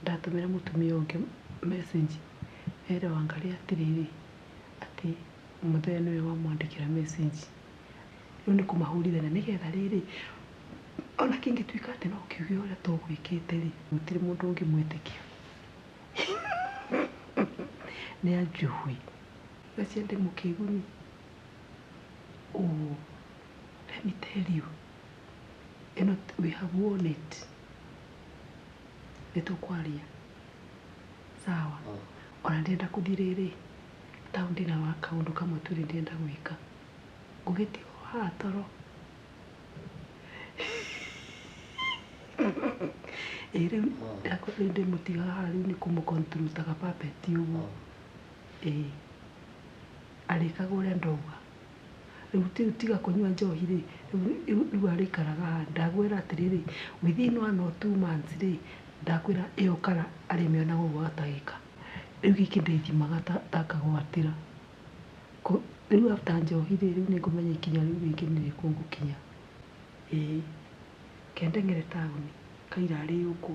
Ndatũmĩra mũtumia ũngĩ message ere Wangari atĩrĩrĩ atĩ mũthee nĩwe wamwandĩkĩra message. Rĩu nĩ kũmahũrithania nĩgetha rĩrĩ ona kĩngĩtuĩka atĩ no kiuge ũrĩa tũgwĩkĩte-rĩ gũtirĩ mũndũ ũngĩmwĩtĩkia. Nĩ anjũĩ. Gacia ndĩ mũkĩguni. Oh, let me tell you. We have won it. Nĩtũkwaria. Sawa. Ona ndĩrenda kũthiĩ rĩrĩ. Tau ndĩna kaũndũ kamwe tu ndĩrenda gwĩka. Ngũgĩtio haha toro. Rĩu ndĩmũtigaga haha rĩu nĩ kũmũcontroltaga puppet ũguo. Arĩkaga ũrĩa ndauga. Rĩu tiga kũnyua njohi-rĩ, rĩu arĩikaraga haha. Ndakwĩra atĩrĩrĩ, within 1 or 2 months-rĩ, ndakwĩra ĩyo kara arĩmĩonaga ũguo gatagĩka. rĩu gĩkĩ ndĩthimaga ta kagwatĩra rĩu after njohi-rĩ rĩu nĩngũmenya ikinya rĩu rĩngĩ nĩrĩkũ ngũkinya. Ĩĩ kendeng'ere taũni kairarĩ ũkũ.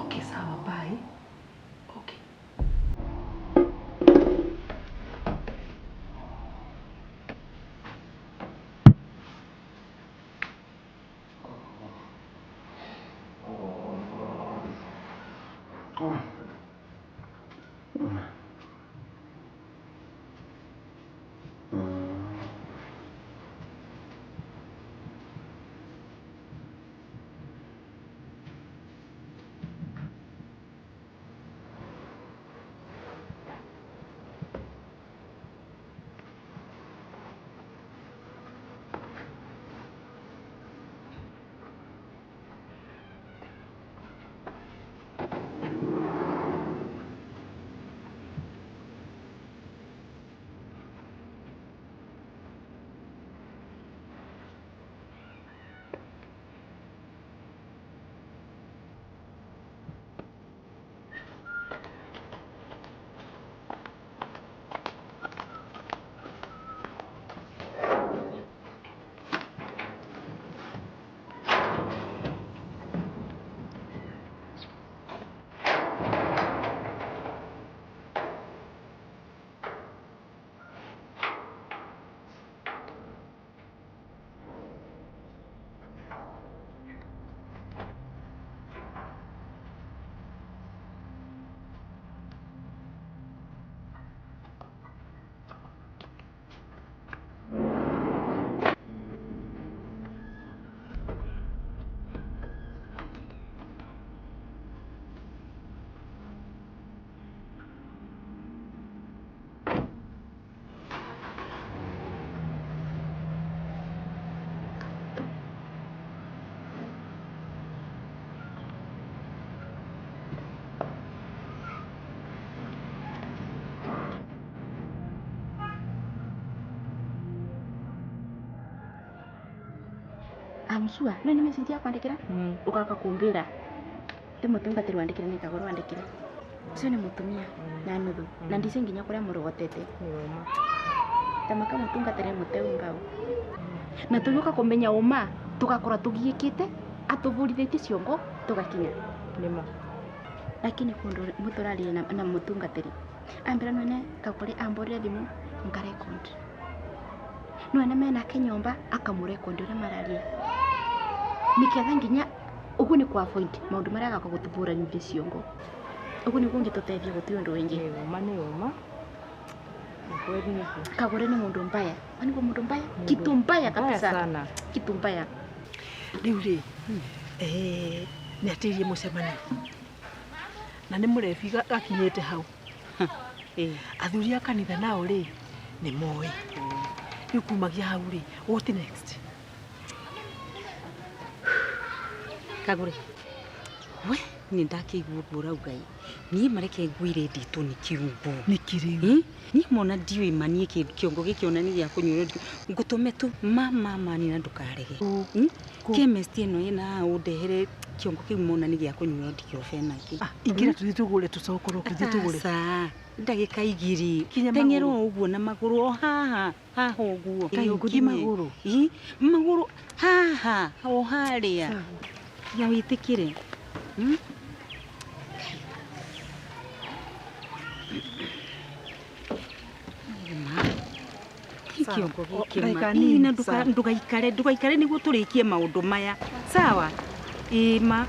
Okay, sawa, bye. Okay. Amsua, no nimesikia kwandikira? Ukaka kumbira. Mutungatiri wandikira ni kagoro wandikira. Sio ni mutumia na nuthu. Na ndise nginya kuria murogotete. Tamaka mutungatiri muteungao. Na tuyoka kumenya uma tukakora tugiikite atuvurithiti ciongo tugakinya. Nimo. Lakini kundu muturali na mutungatiri. Ambira none kakuri amborire thimu ngarekondi. None mena kenyomba akamurekondi ure mararia. Niketha nginya ugu ni kwa point maundu maria agakugutubura nyuthi ciongo. Ugu ni kungi tutethia guti undu wingi. Ni uma. Kweli ni. Kagore ni mundu mbaya. Kwani kwa mundu mbaya? Kitu mbaya kabisa. Sana. Kitu mbaya. Riu ri ni atirie mucemanio. Na ni murebi gakinyete hau. Athuri a kanitha nao ri ni moi. Riu kumagia hau ri, what next? Kagure. We, ni ndakigua uraugai. Ni mareke ngwire nditu ni kiungo. Ni kiriu. Ni mona ndiwe manie kiongo gikiona ni gya kunyuro ngutume tu mama ni na ndukarege. Chemist ino ina undehere kiongo kiu mona ni gya kunyuro ndikirofena ki. Ingira tutugure tucokoro kitugure. Sa ndagika igiri. Tengero uguo na maguru o haha uguo. Kaingudi maguru. Maguru haha o haria. Ya witikire. Kiongo gikima. Na ndugaikare niguo turikie maundu maya. Sawa? Ima.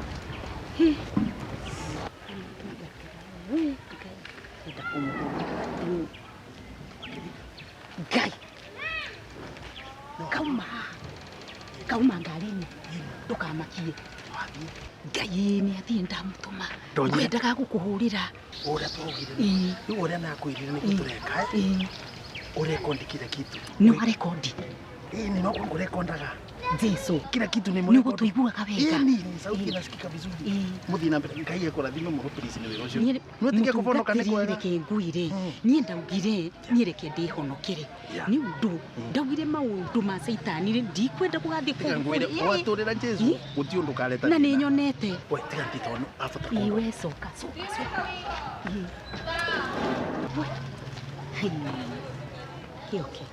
Gai. Kauma ngarini. Ndukamakie. Ngai ni athie ndamutuma. Ngwendaga gukuhurira. Ora twogire. Ora nakwirire ni gutureka. Urekondi kile kitu. Ni warekondi. Ni no kurekondaga. Jesu. Kila kitu ni Ni mweko. gutuiguaga wega. Yani sauti inasikika vizuri. Muthi na mbere ngai akurathime muno please ni wega ucio. Niĩ Nutige kubonoka ni kwega. reke nguire niĩ ndaugire niĩ reke ndĩhonokere nĩ ũndũ ndaugire maũndũ ma caitani ndikwenda gũgathiĩ Tiga ngwire waturira Jesu guti undu kareta. na nĩ nyonete we tiga nditono afata ko. iwe coka kĩoke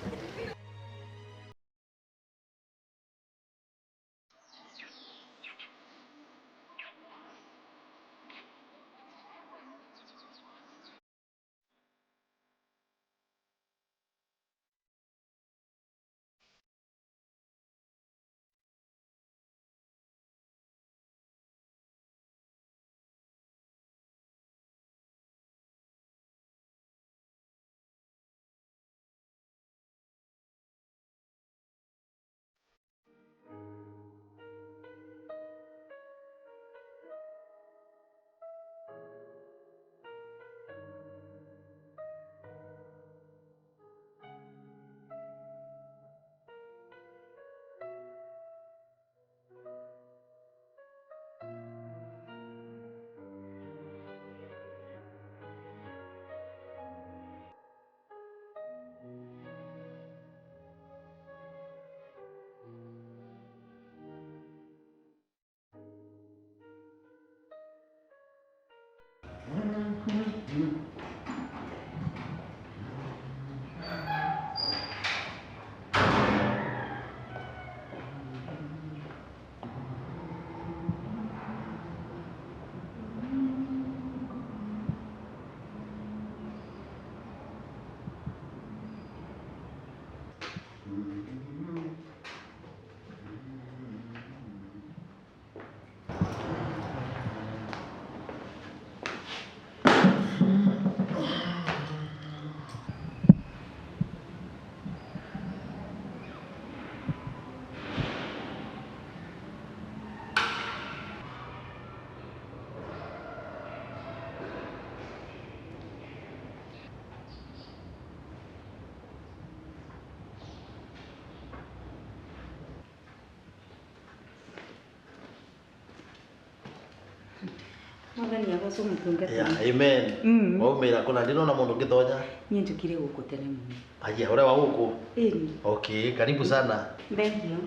Mwathani agoco mutungati. Yeah, amen. Waumira kuna ndinona mundu ngithonya. Niĩ njũkire gũkũ tene mũno. Aya, ure wa huku. Ĩni. Okay, karibu sana. Thengio.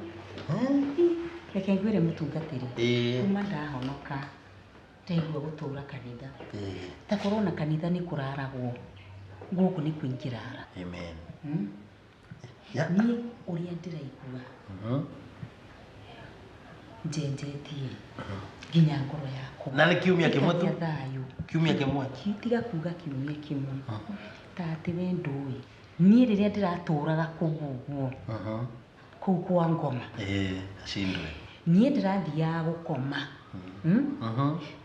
Reke ngwĩre mũtungatĩri. Kuma ndahonoka ndaigua gũtũũra kanitha. Ta korwo na kanitha nĩ kũraragwo. Gũkũ nĩ kũingĩrara. Amen. Niĩ ũrĩa ndĩraigua. Njenjetie. Nginya ngoro yakwa. Na nĩ kiumia kĩmwe tu? Kiumia kĩmwe? Tiga kuga kiumia kĩmwe. Ta atĩ we ndũĩ. Niĩ rĩrĩa ndĩratũũraga kũu ũguo. Kũu kwa Ngoma. Acindwe. Niĩ ndĩrathiaga gũkoma.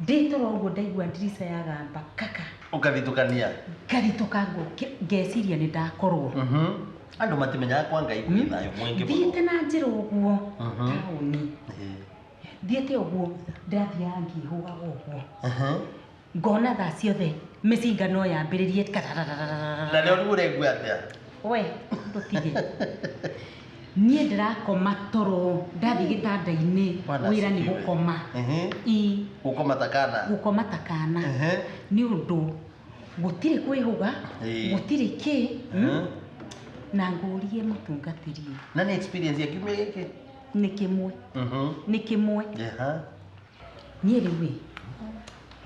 Ndĩtoro ũguo ndaigua ndirica yagamba kaka. Ũkathitũkania? Ngathitũka ngeciria nĩ ndakorwo. Andũ matimenyaga kwa Ngai kũrĩ thayũ mwĩngĩ mũno. Thiĩte na njĩra ũguo taũni. Thiĩte ũguo ndathiaga ngĩhũgaga ũguo. Ngona thaa ciothe mĩcinga no yambĩrĩrie. Na nĩ ũrĩ ũrengwe atĩa? We ndũtige. Niĩ ndĩrakoma toro ndathiĩ gĩtanda-inĩ wĩra nĩ gũkoma. Gũkoma ta kana? Gũkoma ta kana. Nĩ ũndũ gũtirĩ kwĩhũga, gũtirĩ kĩ. Na ngũrie mũtungatĩri. Na nĩ experience ya kiumia gĩkĩ? Nĩ kĩmwe. Nĩ kĩmwe. Niĩ rĩu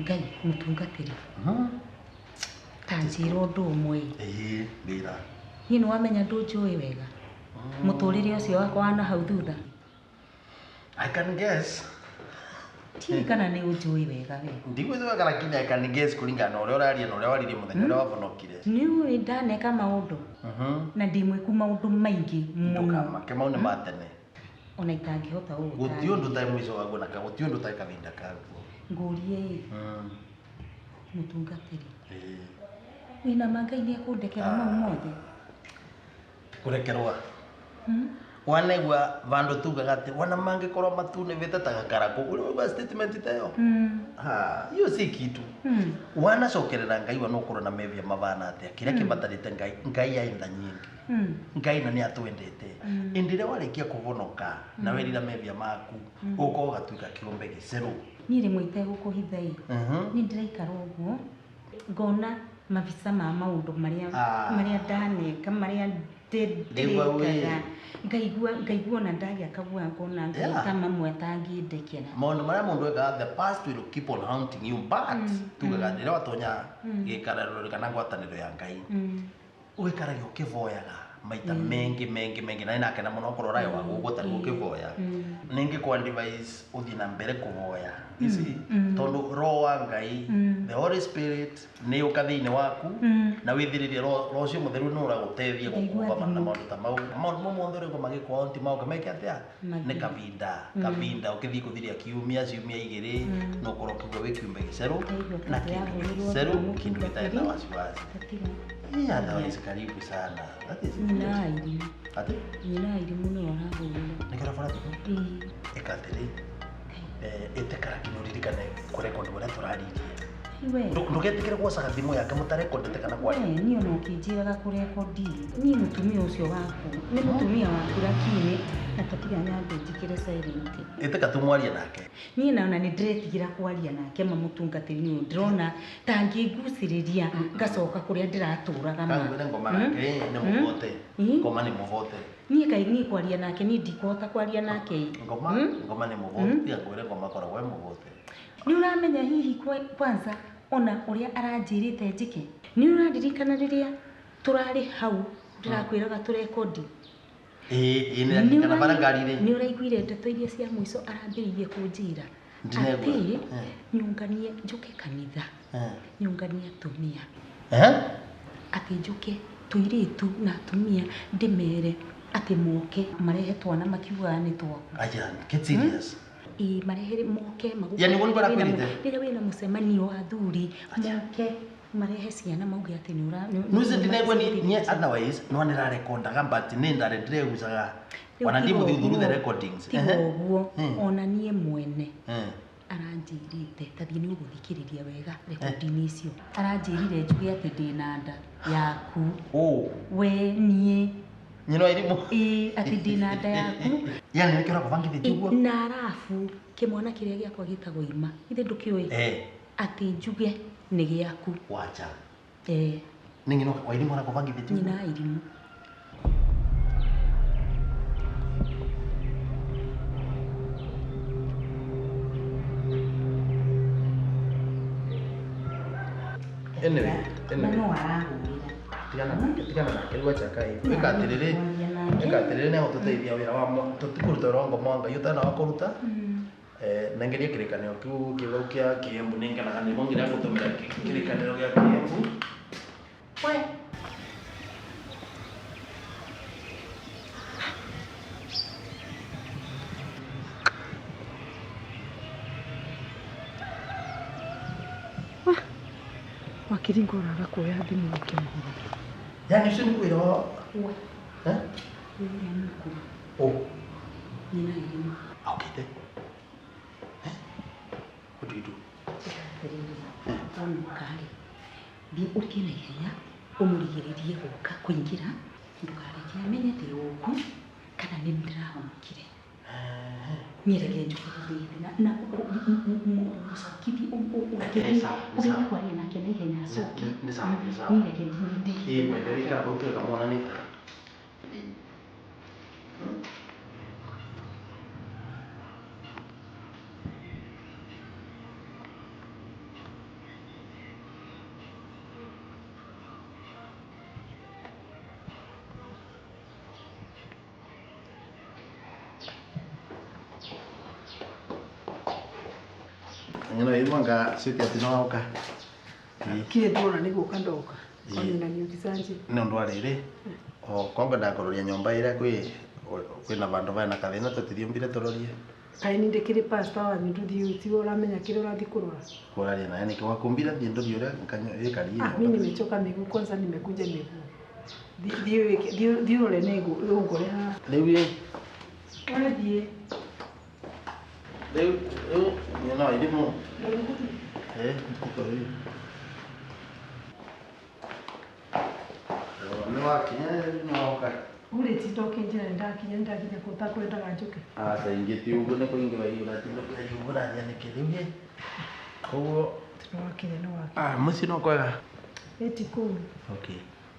Ngai mũtungatĩri. Ta njĩra ũndũ ũmwe. Mbĩra. Niĩ nĩ wamenya ndũnjũĩ wega. Mũtũrĩre ũcio wakwa wa na hau thutha. I can guess. Tiĩ kana nĩ ũnjũĩ wega we. Ndigwĩciria kana lakini I can guess kũringana na ũrĩa ũraria na ũrĩa waririe mũthenya ũrĩa wabonokire. Nĩũĩ ndaneka maũndũ. Na ndĩ mwĩku maũndũ maingĩ mũno. Ndũkamake mau nĩ ma tene. Ona itangĩhota ũguo. Gũtirĩ ũndũ ta mũico waguo na gũtirĩ ũndũ ta kahinda kaguo. Ngũrie mũtungatĩri. Wĩna ma Ngai nĩ ekũndekera mau mothe. Kũrekerwa? Wanegwa vandu tugaga ati wana mangikorwo matune vitetaga karako uri statement tayo hiyo si kitu wanacokerera ngai wanokorwo na mevia mavana atia kiria kibatarite ngai aitha nyingi ngai na ni atwendete indire warikia kuvonoka na werira mevia maku uko gatuika kiumbe giceru ni rimwe itegũkũhitha ni ndiraikara ũguo ngona mabica ma maũndũ maria ndaneka maria ndĩrekaga ngaigua na ndagĩa kagua ngona ngai ta mamwe atangĩndekera maũndũ marĩa mũndũ ekaga the past will keep on haunting you but tugaga rĩrĩa watonya gĩikarĩro kana ngwatanĩro ya ngai ũgĩikaragia ũkĩvoyaga maita mengi na nake na mũno okorwo rayo wa gũgũtarĩ ũkĩvoya ningĩ kwa device ũthiĩ na mbere kũvoya isi tondũ roho wa ngai the Holy Spirit nĩ ũka thĩinĩ waku na wĩthirĩrie roho ũcio mũtheru nĩ ũragũteithia gũkũva na maũndũ ta mau maũndũ mothe ũrĩkũ magĩkwo ti mau kameke atĩa nĩ kavinda ũkĩthiĩ kũthiria ciumia igĩrĩ na ũkorwo ũkĩgua wĩ kiumbe gĩceru na kĩndũ gĩceru kĩndũ gĩtarĩ na wasiwasi otherwise karibu sana nina airi muno arahũrĩra nĩkĩo barabara ĩkatĩrĩ ĩtekara kĩnuririkane kũrekondĩ ũrĩa tũraririe ndũgetikĩre gwocaga thimũ yake mũtarekondete kana kwaria niĩ ona ũkĩnjĩraga kũrekondi niĩ mũtumia ũcio waku nĩ mũtumia waku lakini na tatiga nyambe njĩkĩre silent ĩtĩka tumwarie nake niĩ naona nĩ ndĩretigĩra kwaria nake mamũtungatĩri nĩ ndĩrona ta ngĩngucĩrĩria ngacoka kũrĩa ndĩratũraga ma ngoma nake nĩ mũvote ngoma nĩ mũvote niĩ kaĩ niĩ kwaria nake niĩ ndikũhota kwaria nake ngoma nĩ mũvote tia ngwĩre ngoma koragwo e mũvote nĩ ũramenya hihi kwanza ona ũrĩa aranjĩrĩte njĩke nĩ ũrandirikana rĩrĩa tũrarĩ hau ndĩrakwĩraga tũrekondi nĩ bara ngari-inĩ nĩ ũraiguire ndeto iria cia mũico arambĩrĩirie kũnjĩra atĩ nyũnganie njũke kanitha nyũnganie atumia atĩ njũke tũirĩtu na atumia ndĩmere atĩ moke marehe twana makiugaga nĩ twaku aja get serious marehe moke yani woni bara kwirite rĩrĩa wĩna mũcemanio wa athuri moke marehe ciana mauge atĩ nĩ ũra nuzi ndinegwa ni otherwise no nĩ rarekondaga but nĩ ndare ndiregucaga wana ndimũthiu through the recordings tiguo ona niĩ mwene aranjĩrĩte tathiĩ nĩ ũgũthikĩrĩria wega rekondi-inĩ icio aranjĩrire njuge atĩ ndĩna nda yaku we niĩ nyino irimu atĩ ndĩna nda yaku yani nĩkĩo ũrakũbangithĩtie ũguo na arabu kĩmwana kĩrĩa gĩakwa gĩtagwo Ima ithe ndũkĩũĩ atĩ njuge nĩ gĩaku wacha nĩ ng'ino wa irimu ũrakũbangithĩtie nyina irimu anyway no arahũrĩra tigana nake rĩu acha kai ĩkaatĩrĩrĩ nĩ agũtũteithia wĩra wa tũtikũruta wĩra wa ngoma wa ngai ũtana wa kũruta na ngerie kĩrĩkanĩro kĩu kĩu kĩa Kiembu nĩ ngenaga nĩ mongire gũtũmĩra kĩrĩkanĩro gĩa Kiembu wakiringo ũraga kuoya thimũ ũkĩmũhũra yani ũcio nĩ wĩra wa nyina irimu aukĩte what do you do onũkarĩ thiĩ ũthiĩ na ihenya ũmũrigĩrĩrie gũka kũingĩra ndũkareke amenye ndĩ ũgu kana nĩ ndĩrahonokire nyereke njũkĩrĩrie na mũcokithi ũgĩthiĩ kwaria nake na ihenya acoke nyereke ndĩ mwendereka ũtuĩka mwana nĩ ng'ino imwanga siti ati no oka kile ndona nĩgũka ndoka na niũkisanje nĩ ũndũ wa rĩrĩ kongo ndakũroria nyũmba ĩrĩa kwĩna vandũ vaena kathĩna tũtithiũmbire tũrorie kaĩ nĩ ndĩkĩrĩ pastor wanyu ndũthiĩ tiwe ũramenya kĩrĩa ũrathiĩ kũrora kũraria naye nĩkĩ wakumbira thiĩ ndũthiĩ ũrĩa ĩkarie mimi nimechoka miguu kwanza nimekuja miguu Thiĩ ũrore nĩ ũngore haha. Rĩu ĩ. Ona thiĩ. Rĩu no ĩrimũ. Nĩkũkorwo. Nĩ wakinya no ka. Ũrĩti ndoke njĩra ndakinya kũta kwendaga njũke. Aca ingĩ ti ũguo nĩ kũingĩra ihũra ti ũguo rathia nĩkĩ rĩu ĩ. Koguo wakinya. Mũciĩ no kwega. Eti kũu. Okay.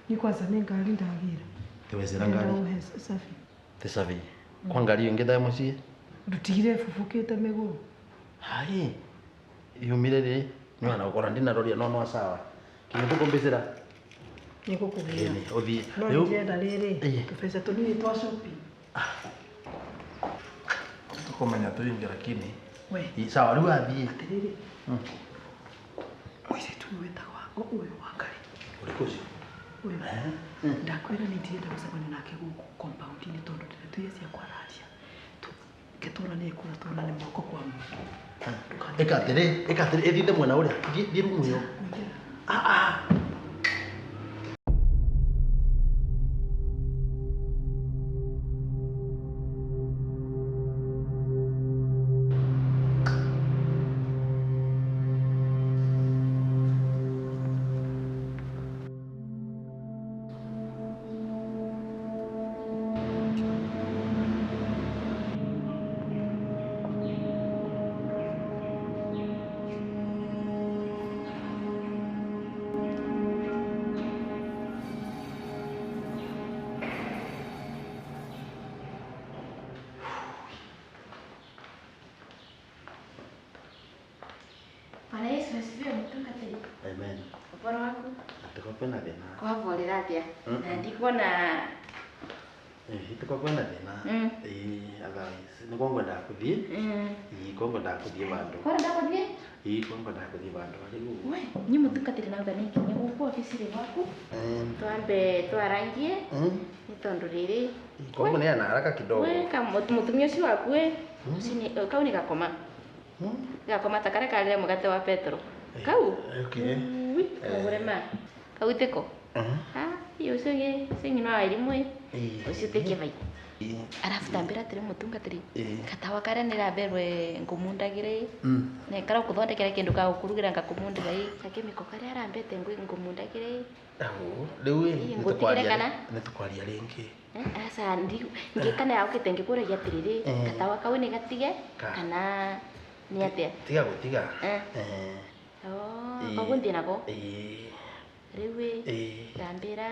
Ni kwanza nĩ ngari ndagĩra. Tewezera ngari. Nĩ safi. Te safi. Kwa ngari ĩngĩ ndaĩ mũciĩ? Ndutigire bubũkĩte mĩgũrũ. Hai. Yumire rĩ nĩ wana gũkora ndinaroria no sawa. Kinya tũkũmbĩcĩra. Nĩgũkũgĩra. Ũthiĩ. No ndĩrenda rĩrĩ. Tũbeca tũnini twa shopping. Tũkũmenya tũingĩ lakini. We. Sawa rĩu athiĩ. Atĩrĩrĩ. Mũirĩtu wĩtagwo ũyũ wa Ngarĩ. Ũrĩkũ ũcio? Ũyũ. Ndakwĩra nĩ ndirenda gũcemania nake gũkũ compound-inĩ tondũ ndĩretuire cia kwararia. Ngĩtũrania kũra tuonane moko kwa moko. Ĩka atĩrĩ ĩthiĩte mwena ũrĩa. Thiĩ rumu ĩyo. Bwana Yesu asifiwe mtungatĩri. Amen. Ũhoro waku? Atĩko kwĩna thĩna. Kwahorera atĩa? Na ndikuona Itĩko kwĩna thĩna. Otherwise nĩguo ngwendaga gũthiĩ. Nĩguo ngwendaga gũthiĩ bandũ. Kwenda gũthiĩ? Nĩguo ngwendaga gũthiĩ bandũ. We, ni mũtungatĩri nauga nĩnginya gũkũ obici-inĩ gwaku. Twambe twarangie. Nĩ tondũ rĩrĩ. Koguo nĩ ana haraka kidogo. We, mũtumia ũcio waku kau nĩ gakoma. Gakoma ta karĩa karĩre mũgate wa Petro. Kau? Okay. Kagũre ma. Kau itĩko? Iyo ũcio ũngĩ no arimũ ũcio ũtĩkie vai. Arabu tambĩra atĩrĩ mũtungatĩri. Katawa karĩa nĩramberwe ngũmundagĩre. Na kara gũthondekera kĩndũ ga gũkũrugĩra ngakũmundĩra gakĩmĩko karĩa arambete ngũmundagĩre. Rĩu nĩtũkwaria rĩngĩ. Aca ngĩkana yaũkĩte ngĩkũragia atĩrĩrĩ katawa kau nĩ gatige kana nĩ atĩa? Tiga gũtiga. Koguo thiĩ nako? Rĩu ndambĩra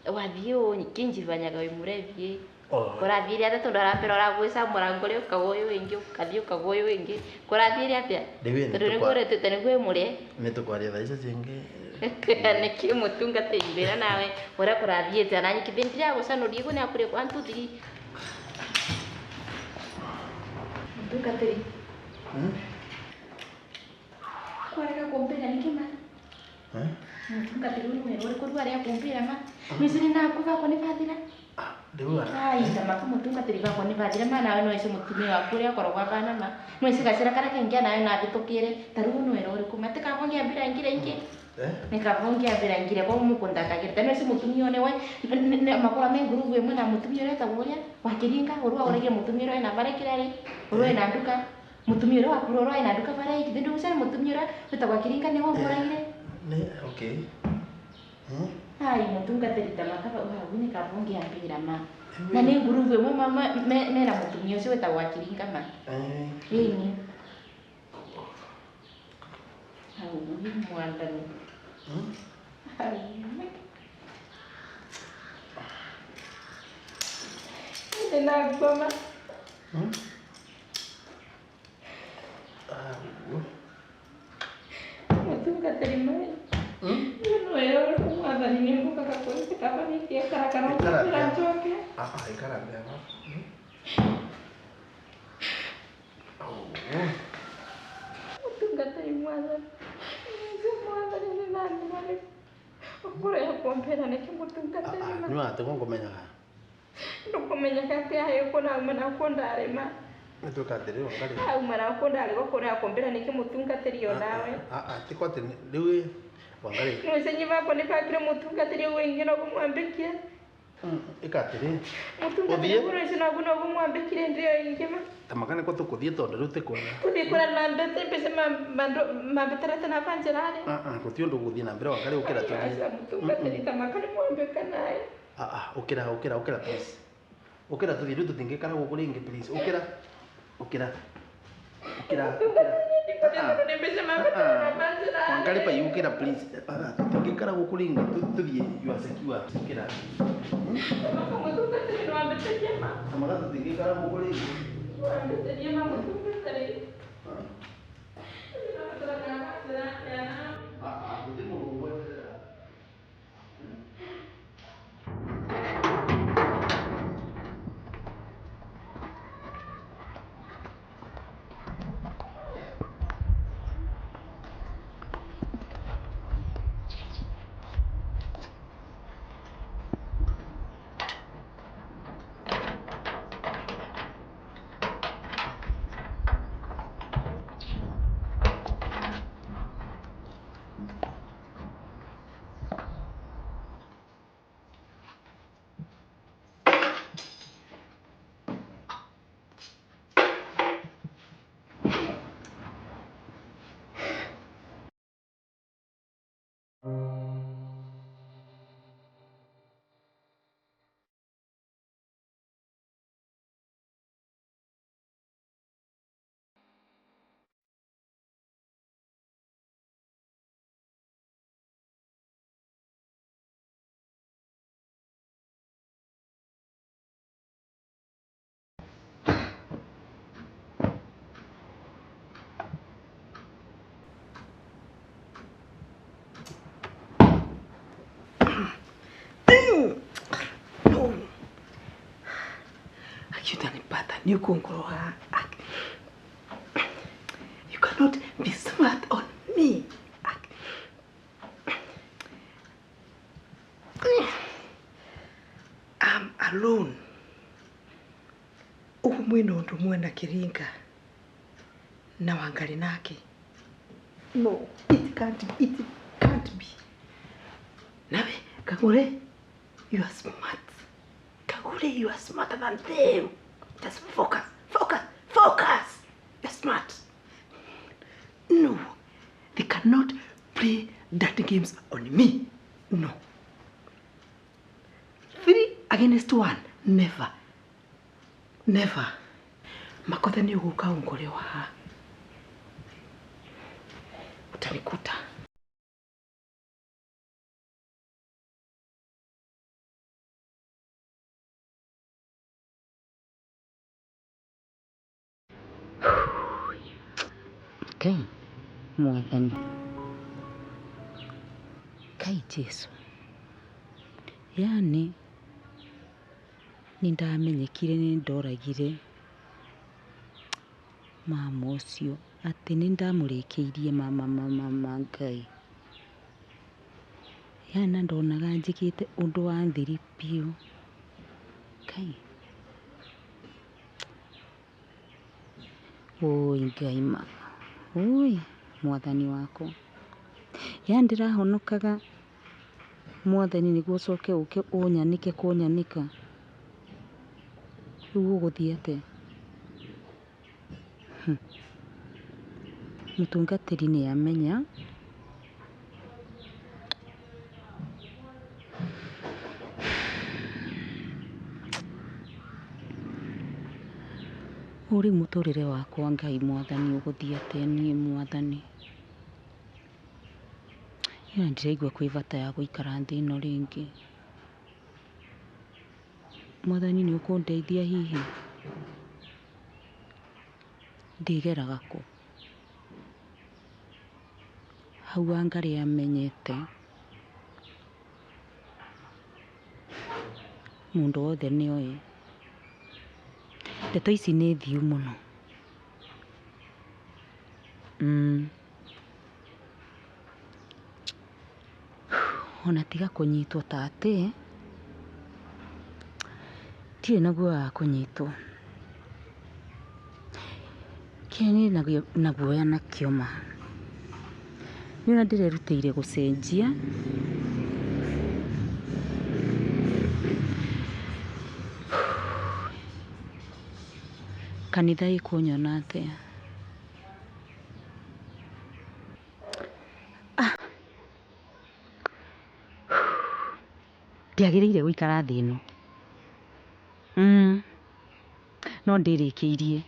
wathiĩ ũkĩnjibanyaga wĩ mũrebi kũrathiĩre atĩa tondũ arambĩra ũragwĩcamũra ngore ũkaga ũyũ wĩngĩ ũkathiĩ ũkaga ũyũ wĩngĩ kũrathiĩre atĩa? Tondũ nĩguo ũretĩte nĩguo mũrĩe. Nĩtũkwaria thaa icio cingĩ. Nĩkĩ mũtungatĩri mbĩra nawe ũrĩa kũrathiĩte na nyikithĩ ndiragũcanũria guo nĩ akũrĩa 1 2 3. Mũtungatĩri. Kwarega kũmbĩra nĩkĩ ma? Mũtungatĩri ũyũ nĩ ũrĩkũ rĩu arĩa kũmbĩra ma? Mĩciri naku gakwa nĩ bathira? Ndamaka mũtungatĩri gakwa nĩ bathira ma nawe no icio mũtumia waku ũrĩa akoragwo akana ma. No ici gacĩra karĩa kaingĩ nawe na mbĩtũkĩre ta rĩu nĩ wĩra ũrĩkũ matikabo ngĩambĩra ngire ingĩ. Nikabo ngĩambĩra ngire kwa mũkũndakagĩra no ici mũtumia one we makora me ngurubu ĩmwe na mũtumia ũrĩa etagwo ũrĩa wakiringa ũrĩa ũragia mũtumia ũrĩa na barekĩra rĩ ũrĩa na nduka mũtumia ũrĩa wakũrũ ũrĩa na nduka bara iki ndĩ ũcere mũtumia ũrĩa wetagwo Kiringa nĩ wamũraire. Okay. Hai mũtungatĩri ta makaba hau nĩ kabo ngĩambĩra ma. Na nĩ ngurubu ĩmwe mena mũtumia ũcio wetagwo Kiringa ma. Ĩni. Hau nĩ mwathani. Ina goma. Mũtungatĩri mai. No era mwathani nĩ ngũkaga kwĩrĩte kaba nĩtie karakara ũkĩra njoke. Ikara mbega. Mũtungatĩri mwathani. Mwathani nĩ nani marĩ? Ũkũrĩa kũmbĩra nĩkĩ mũtungatĩri ma? Nĩ watĩ kũmenyaga? Ndũkũmenyaga atĩ haya ũkona uma nakwo ndarĩ ma. Nĩtũkathĩrĩrwo ngarĩ. Uma nakwo ndarĩ gũkũrĩa kũmbĩra nĩkĩ mũtungatĩri o nawe? Tiko atĩ rĩu Wangari. Nusenyi baba ni fakire mutungatiri wengine no kumwambikia. Ikatiri. Mutungatiri kuno sina kuno kumwambikire ndio ingema. Tamakane kwa tukuthie tondu riu tikona. Tuthikora na mbete pese mambetera tena panjerare. Gutio ndu guthie na mbere Wangari ukira tuthie. Mutungatiri tamakane mwambika naye. Ukira please. Ukira tuthie riu tutingikara guku ringi please. Ukira. Wangari pa ukira please. Tutingikara guku ringi tuthie you are secure. Ukira. Mutungatiri nwambete jema. Tamakane tutingikara guku ringi. Nwambete jema mutungatiri. No. Utanipata niko ngoroha. You cannot be smart on me. I'm alone. Mwino ndo mwenda Kiringa na Wangari nake. No, it can't be. Nawe, Kagure, you are smart. Kagure, you are smarter than them. Just focus. You're smart. No, they cannot play dirty games on me. No. 3 against 1. Never. Makotha ni uguka ungolewa. Utanikuta. Okay. Mwathani. Kai Jesu. Yani nindamenyekire ni ndoragire mama ucio ati nindamurikiirie mama Ngai. Yana ndonaga njikite undu wa nthiri piu. Kai. Oi Ngai ma. Oi Mwathani wako. Ya ndirahonokaga Mwathani niguo coke uke unyanike kunyanika. Riu uguthie ate. Mutungatiri ni amenya. Uri muturire wakwa Ngai Mwathani uguthie ate ni Mwathani. Ya ndiraigua kwivata ya guikara nthi ino ringi. Mwathani ni ukundeithia hihi. Ndigeraga ku. Hau Wangari amenyete. Mundu wothe ni oe. Ndeto ici ni thiu muno. Ona tiga kunyitwo tate. Tire naguo wa kunyitwo. Kini naguo ya na kioma. Nĩona ndĩrerutĩire gũcenjia. Kanitha ĩkũnyona atĩa? Ndiagĩrĩire gũikara thĩ ĩno. No ndĩrĩkĩirie.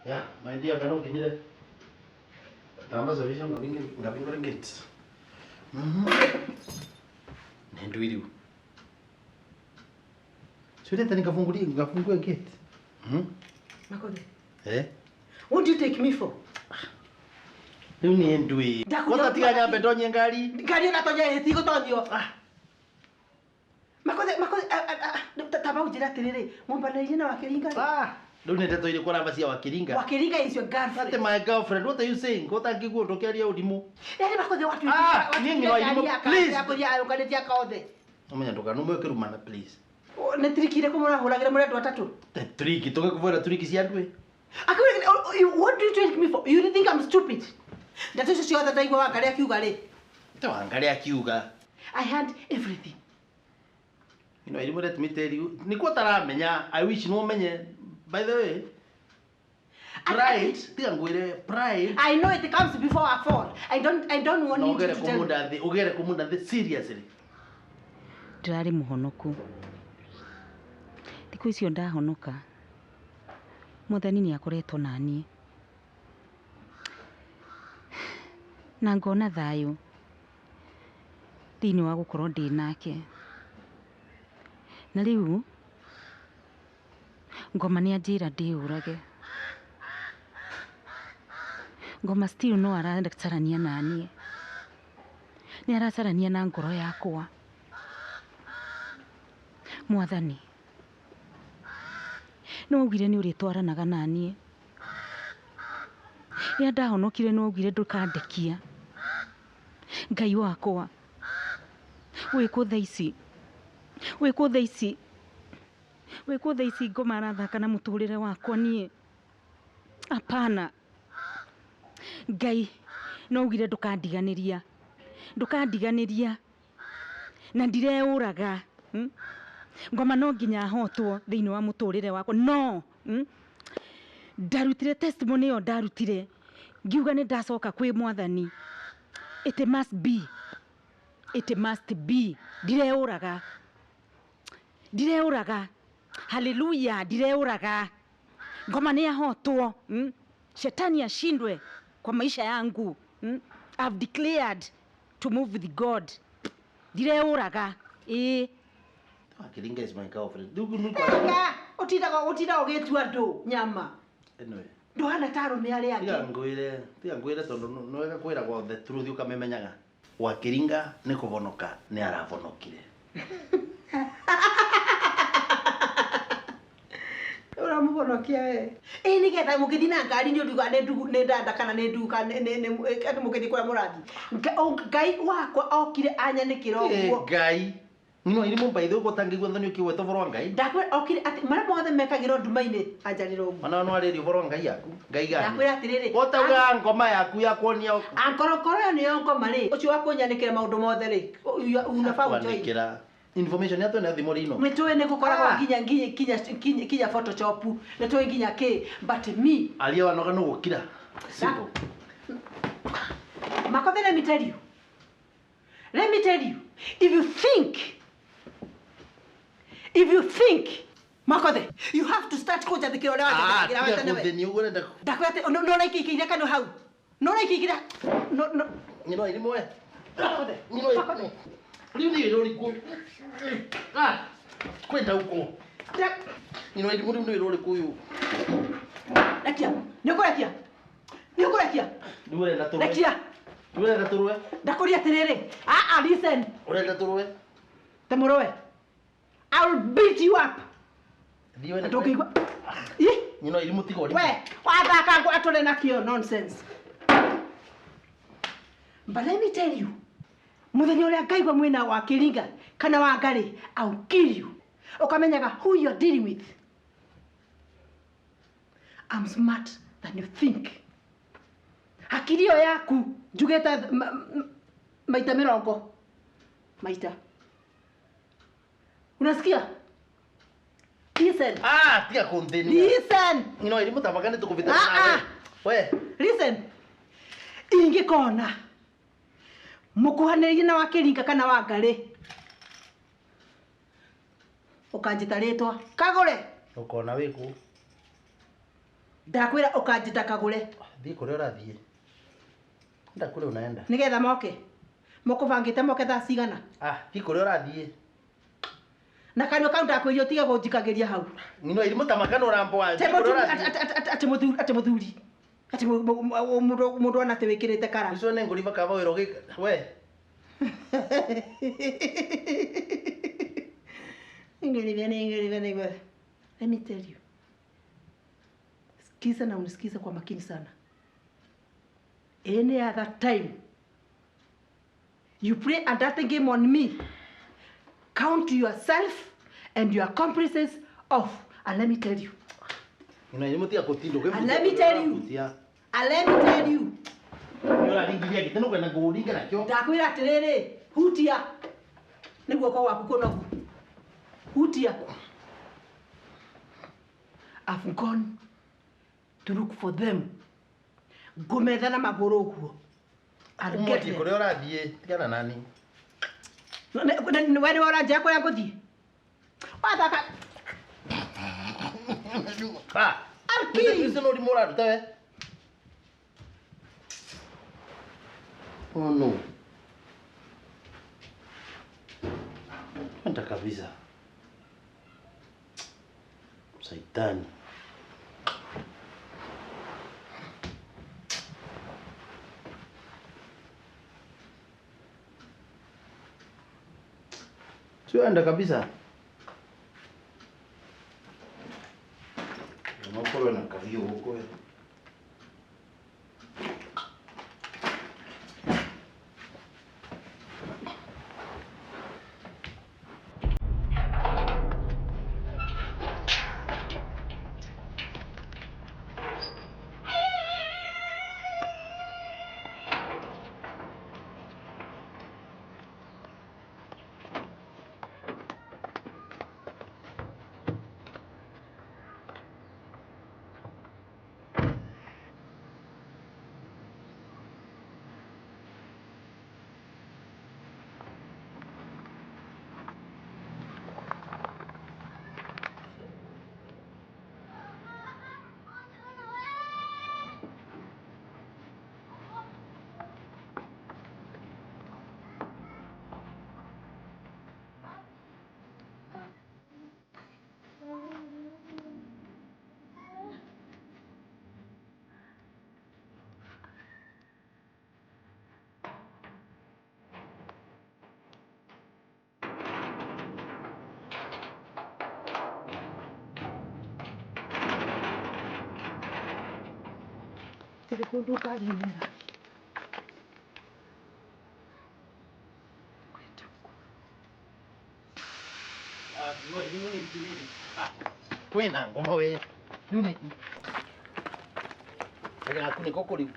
Ya, my dear, kalau gini deh. Tambah service yang nggak pinggir gates. Nendu itu. Sudah tadi kafunguli gate. Makode. What do you take me for? Ini nendu. Kota tiga nyampe donye ngali. Ngali na tonye tigo tonyo. Makode tabau jira tirire. Mumbana yina wakiringa. Don't need to tell you what I'm saying. Wakiringa is your girlfriend. That's my girlfriend. What are you saying? Go and go to carry out demo. Please. Please. Ne trikire ko mona holagira mura watatu. The trick, toka kuvora trick si adwe. What do you take me for? You really think I'm stupid? That is sure that I go angalia kiuga le. To angalia kiuga. I had everything. You know, let me tell you. Niko taramenya. I wish no menye. By the way, pride. I know it comes before a fall. I don't want you to tell me. Ugere kumunda seriously. Ndirari muhonoku. Thiku icio ndahonoka. Muthani ni akoretwo nani. Na ngona thayo. Thini wa gukorwo ndi nake. Na riu Ngoma ni anjira ndiurage. Ngoma still no arenda kutarania nani. Ni aratarania na ngoro yakwa. Mwathani. No ugire ni uritwaranaga nani. Ni ndahonokire no ugire ndukandekia. Ngai wakwa. Wikutha ici. Wikutha ici ngoma arathaka na muturire wakwa nie. Apana. Ngai no ugire ndukandiganiria. Na ndireuraga. Ngoma no nginya hotwo thiini wa muturire wakwa. No. Ndarutire testimony yo ndarutire. Ngiuga ni ndacoka kwi Mwathani. It must be. Ndireuraga. Hallelujah, ndireuraga. Ngoma ni ahotwo. Shetani ashindwe kwa maisha yangu. I've declared to move with God. Ndireuraga. Akiringa is my girlfriend. Utida ogetu ando nyama. Anyway. Ndohana taro me ari yake. Tiga ngwire tondu no wega kwira kwa the truth ukamenyaga. Wakiringa ni kuvonoka ni aravonokire. Ora muvonokia we. Nigetha mukithina ngari ni nduga ne ndanda kana ne nduka ne mukithi kwa murathi. Ngai wakwa okire anyanikira uguo. Ngai. Nino iri mu baitho gutangigwa thani ukiwe to vorwa Ngai. Ndakwe okire ati mara mothe mekagiro ndumaine anjariro uguo. Ona no ari vorwa Ngai yaku. Ngai gani? Ndakwe atiriri. Otauga ngoma yaku yakonia. Ankorokoro ni ngoma ri. Ucio wakunyanikira maundu mothe ri. Unafaa ujoin. Information yato na thimori ino. Metoe ne gukoragwo kinya Photoshop. Netoe nginya ke but me. Alia wanoga no gukira. Simple. Makothe, let me tell you. If you think Makothe, you have to start kuja thikiro lewa tiga kutheni uguo nenda ndakwete no laikikire kanu hau no laikikire no ngino iri mwe Makothe ngino iri riu ni ro riku kwenda huko ngino iri muri ni ro riku yu Rekia Ndurenda turwe Rekia Ndurenda turwe Ndakuria atiriri listen Urenda turwe Temurowe I'll beat you up Ndiwe Ndokigwa Ngino iri mutigo we wathaka ngo atore nakio nonsense But let me tell you muthenya uria ngaigwa mwina wa Kiringa kana wa Ngari I'll kill you ukamenyaga who you're dealing with I'm smart than you think Akilio yaku njugeta maita 70 maita Unasikia Listen tiga kuntheni Listen ngino iri mutamagane tukuvita nawe we Listen ingikona mukuhaniririe na wa Kiringa kana wa Ngari ukanjita ritwa kagure ukona wiku ndakwira ukanjita kagure thii kuria urathie nda kuria unaenda nigetha moke mukubangite moke thaa cigana thii kuria urathie na kanyo kau ndakwirio tiga gunjikagiria hau ngino iri mutamagane urambo wa ati muthuri ati mundu ona te wikirite kara icio ne nguri makaba wiro we Ingeli. Let me tell you. Sikiza na unisikiza kwa makini sana. Any other time you play a dirty game on me, count yourself and your accomplices off. And let me tell you. And let me tell you. Yora ringiria giteno kana nguringa nakyo. Ndakwira atiriri, hutia. Niguo kwa waku kunogu. Hutia. I've gone to look for them. Gometha na maguru guo. I'll get them. Kuria urathie tigana nani? Wewe uranja kuria nguthie. Wathaka. I'll kill you. No rimora rutawe. Oh no. Kwenda kabisa. Saitani. Tuenda kabisa. Unapolo na kavio huko. Kuduka rinera. Kwena ngoma we. Nune. Aga kune kokori.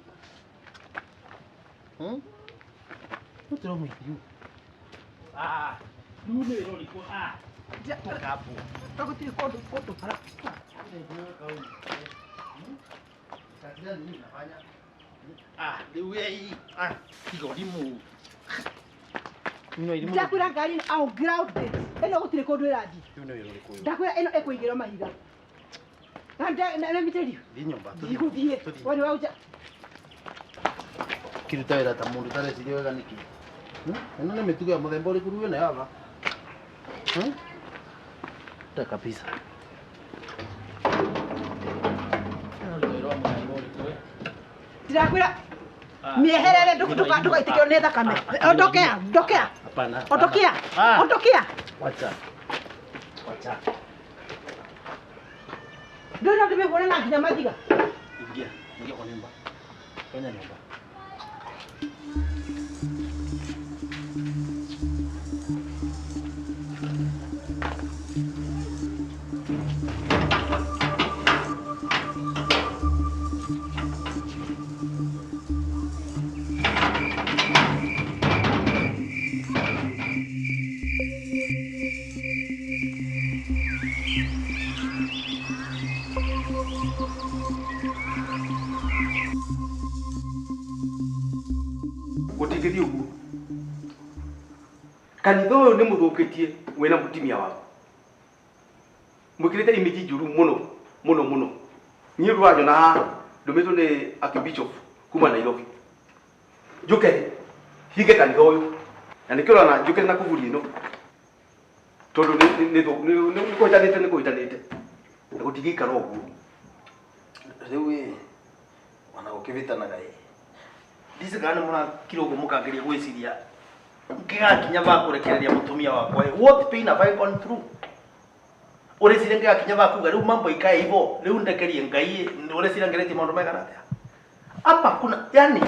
What's wrong with you? Nune roli ko kapo. Takutiri kodo para. Ndakwira ngari I'll ground this. Eno gutire kodo irathi. Kiu nä wä rå rä kå Ndakwä ä no ä kå ingä rwo mahiga. Na miterio. thiä nyåmba Iguthiä. Wani wauja. kiruta wä ra ta må ndå tareciria wega nä kä ä no nä mä tugo ya må themba å rä kå ruä na yava da kabisa Ndirakwä ra mieherere ndågaitä kä o nä thakame. Ondokea. wacha ndå no ndä mä hå na nginya mathiga. ingia kwa nyumba kwenye nyumba Gutigithia uguo kanitha uyu ni muthukitie wina mutimia waku mwikirite imiji njuru muno nyi rwajo na ndumitwo ni Archbishop kuma Nairobi njuke hinge kanitha uyu na nikiro na njuke na kuvuri ino tondu ni kuhitanite na gutigikara uguo riu wana ukivitanaga ndisigane muna kirogo mukangeria gwiciria ngigakinya ba kurekereria mutumia wakwa what pain have I gone through ureciria ngigakinya ba kuga riu mambo ikae hivyo riu ndekerie ngai ureciria ngeretie maundu mega natia hapa kuna yani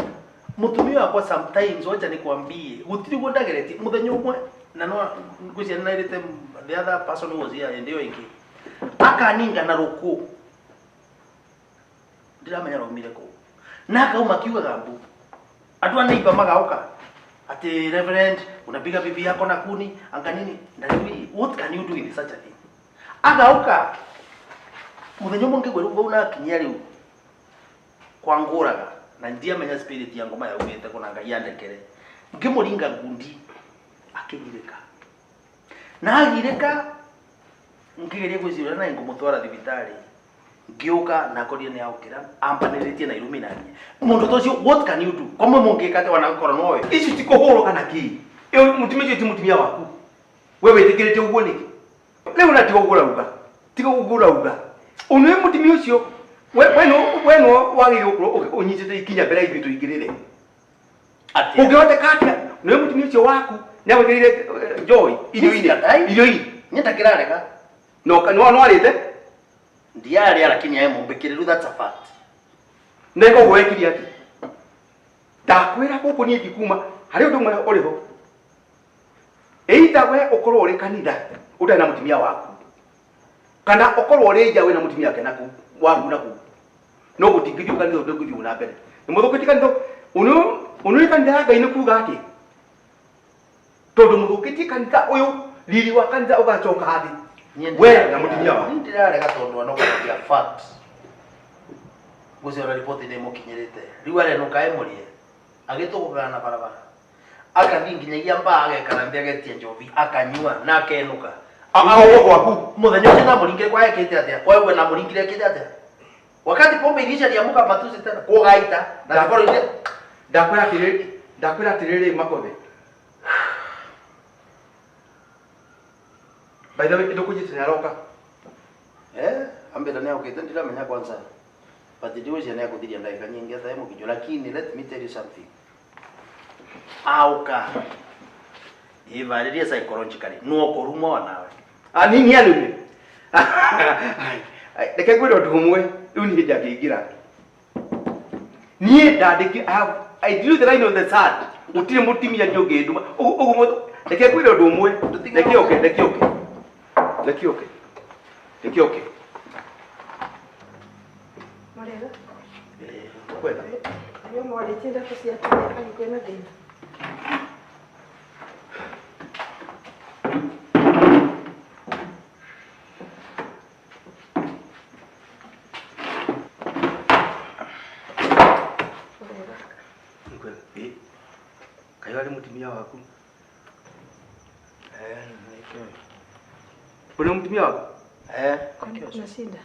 mutumia wakwa sometimes wacha nikwambie gutiri gondageretie muthenya umwe na no ngwiciria nairite the other person was here ndio ingi akaninga na ruku ndiramenya romire ku na kauma kiuga gambu Adwa neighbor magauka ati reverend unapiga bibi yako na kuni anganini na hivi what can you do in such a thing agauka muthenyo mungi gweru bona kinya riu kwanguraga na ndia menya spirit ya ngoma ya ugete kuna ngai yandekere ngimuringa ngundi akigireka na agireka ngigeria gwicira na ngumutwara thibitari ngioka na kodia ni aukira ampaniritie na Illuminati mundu tocio what can you do komwe mungikate wana gukora nowe ici tiko horo kana ki iyo mutimia ti mutimia waku wewe itikirite uguo niki leo na tigo gugura uga unwe mutimia ucio weno wagire unyitite ikinya mbere ithu tuingirire ati ungihote katia unwe mutimia ucio waku ni agwikirire joy irio nyenda kirarega no arite ndiari lakini aye mumbikiriru that's a fact neko gwekiri ati ndakwira guku ni ngikuma hari undu mwe uriho either we ukorwo uri kanitha utai na mutimia waku kana ukorwo uri nja we na mutimia wake naku waku naku no gutingithio kanitha undu guthio na mbere ni muthukiti kanitha unu kanitha ngai ni kuga ati tondu muthukiti kanitha uyu riri wa kanitha ugachoka hathi we na mutimia waku ndirarega tondu anogokia fact guzora ripoti ni mukinyirite riu ari no kae murie agitugana na barabara akathi nginyagia mbage kana mbegetie njovi akanyua na akenuka aho gwaku muthenya ucio na muringire kwa ekite atia kwa we na muringire ekite atia wakati pombe ilisha liamuka matusi tena kugaita na koro ile ndakwira atiriri makothe by the way ndukujite naroka ambira ni ukite ndiramenya kwanza but the news yana kuthiria ndaika nyingi hata hemo kijo lakini let me tell you something auka ivariria psychologically no korumwa nawe nini alume reke gwira undu umwe riu ni njakingira nie ndandiki I drew the line on the sand utire mutimia njonge nduma uguo reke gwira undu umwe reke oke Marega kwenda yo mwalete ndapo cia tene alikuwa na thina kaiwali mutimia waku Kuna mtumia wako? Kuna shida.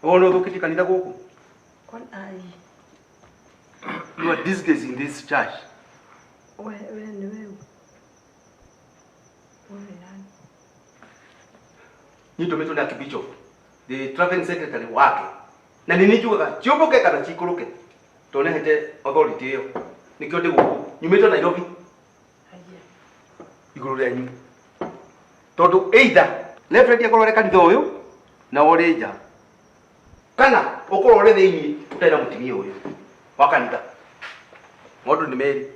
Ono dhukiti kanitha guku. Kwani ai. You are disgracing this church. Wewe ni wewe. Wewe nani? Ni tometo na kibicho. The traveling secretary wake. Na nini juga chioboke kana chikuruke. Tone hete authority yo. Nikyo de guku. Nyumeto Nairobi. Iguru ryanyu. Tondu either reverend akorore kanitha uyu na ore nja. Kana ukorore thiini utena mutimia uyu wa kanitha. Modu ni meri.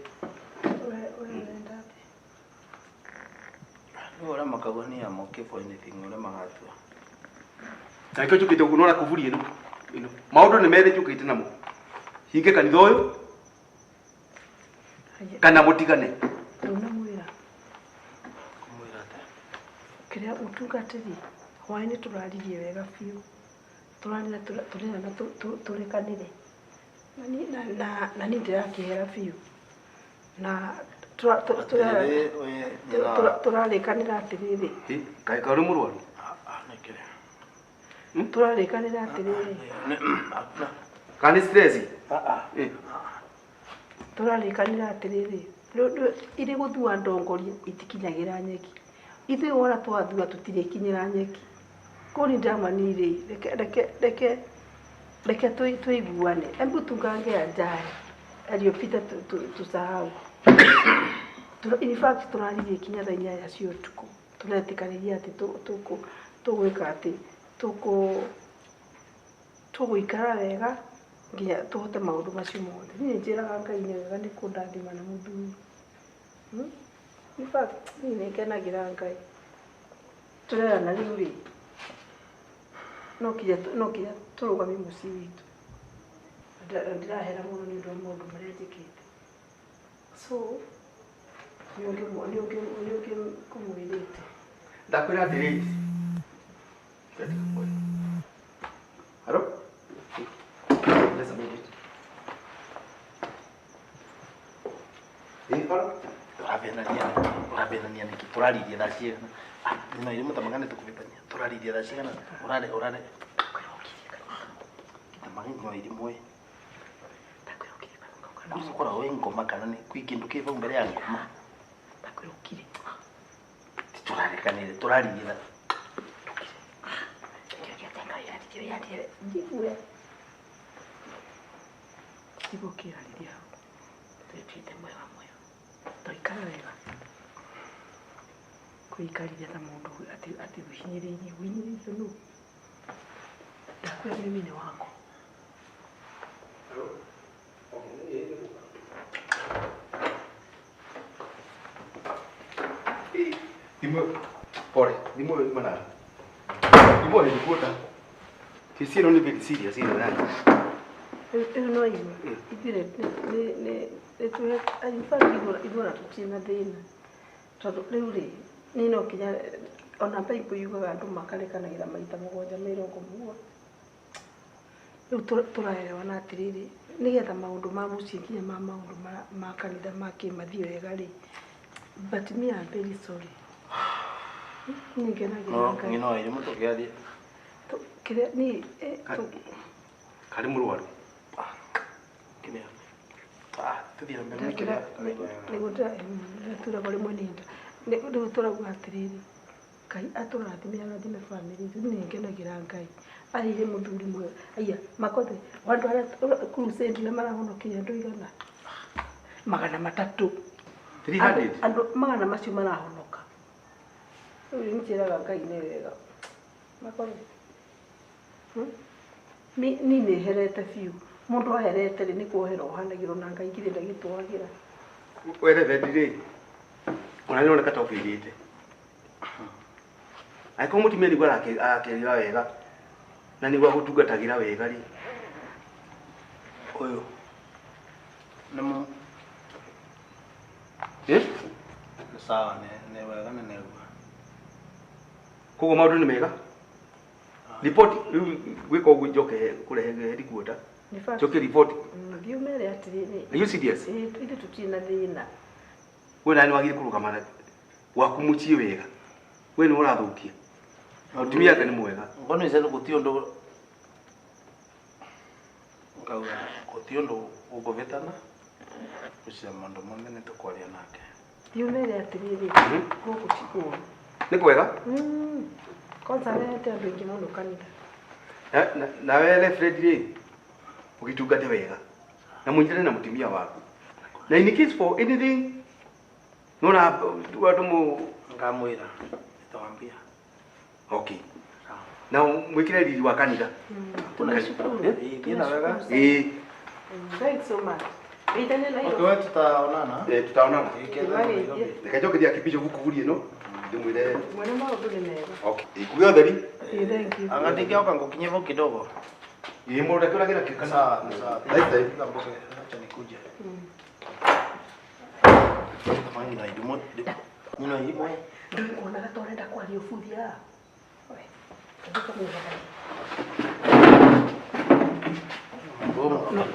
Ora makagania moke for anything ora magatua. Na kyo chukite kunora kuvuri ino. Ino. Maudu ni meri chukite namo. Hinge kanitha uyu. Kana mutigane. Unamwira. Kiria utungatiri hwaini turaririe wega fiu turarira turena turekanire na ni ndirakihera fiu na turarikanira atiriri kai karu murwaru turarikanira atiriri kani stress turarikanira atiriri iri guthua ndongoria itikinyagira nyeki ithuĩ wona twathua tũtirekinyĩra nyeki kũni ndamanire reke tũiguane embu tungangea njari aliopita tusahau in fact tũraririe kinya thaa 8 cia ũtukũ tũretĩkanĩria atĩ tũgwĩka atĩ tũgũikara wega nginya tũhote maũndũ macio mothe niĩ njĩraga Ngai nĩ wega nĩ kũndathima na mũthuri in fact ni kenagira Ngai turera na riu no kija turugami muci witu ndirahera muno ni ndo mundu marejekete so nioge kumwirite ndakwira atiriri haro let's move it haro Urabenania niki turaririe thaa cigana no iri mutamagane tukubitania turaririe thaa cigana urare tamagane no iri mwe kura we ngoma kana ni kwikindu kiva mbere ya ngoma takwirukire turarekanire turaririe thaa Sibukira liria twite mwega moyo toikara wega kuikarire na mundu ati winyiririe no ndakwira mimi ni wako Dimo mana dimo ni kuota kesi no ni very serious ile ndani no iwe itire ne etuwe alifanya igora tutina thina tondu riu ri nino kinya ona Bible yugaga andu makarekanagira maita mugwanja mirongo mugwa riu turaelewana atiriri nigetha maundu ma mucii kinya maundu ma kanitha makimathio wega ri but me I'm very sorry ngino iri mutukiarie kire ni kari murwaru kine tuthira mbere kire niguta tura bali mweninda niguta turauga atiriri Kai aturathimia arathime family ni ngenagira Ngai arire muthuri mwe aya makothe wandu ara crusade na marahonokia andu igana magana matatu 300 andu magana macio marahonoka riu njiraga Ngai ni wega makothe ni herete fiu mundu aherete ri ni kuohera uhanagirwo na Ngai ngire ndagitwagira were vendire unaniona kata ofirite aiko mutimia ni gwara akirira wega na ni gwa gutungatagira wega ri uyu namo sawa ne wega ne kugo maundu ni mega report gwiko gwijoke kurehe headquarter joke report ndio mere atiriri are you serious ile tutina thina we nani wagire kuruga mana waku muciĩ wega we nĩ ũrathukia mũtumia ake nĩ mwega ngono icio gũtio ndo ngauga gũtio ndo ũgũvĩtana gũcia maũndũ manene tũkwaria nake yumĩre atĩrĩrĩ gũkũ ti kũũru nĩ kwega kwanza nĩhete andũ aingĩ mũno kanitha nawe Reverend rĩ ũgĩtungate wega na mũnyitane na mũtumia waku na in case for anything nona watu ngamwĩra nitawambia okay na mwĩkĩre riri wa kanitha tunashukuru ina wega thanks so much itane na hiyo okay tutaonana tutaonana nikajoke akipiga huku kuri ino ndimwire mwana maũndũ nĩ mega okay ikuwe theri thank you angatike oka ngukinyevo kidogo muda kila kila kikana sawa ngamboke acha nikuje mangi na idumo nino himo ndio kuonaga torenda kwaria ũbuthia Boom.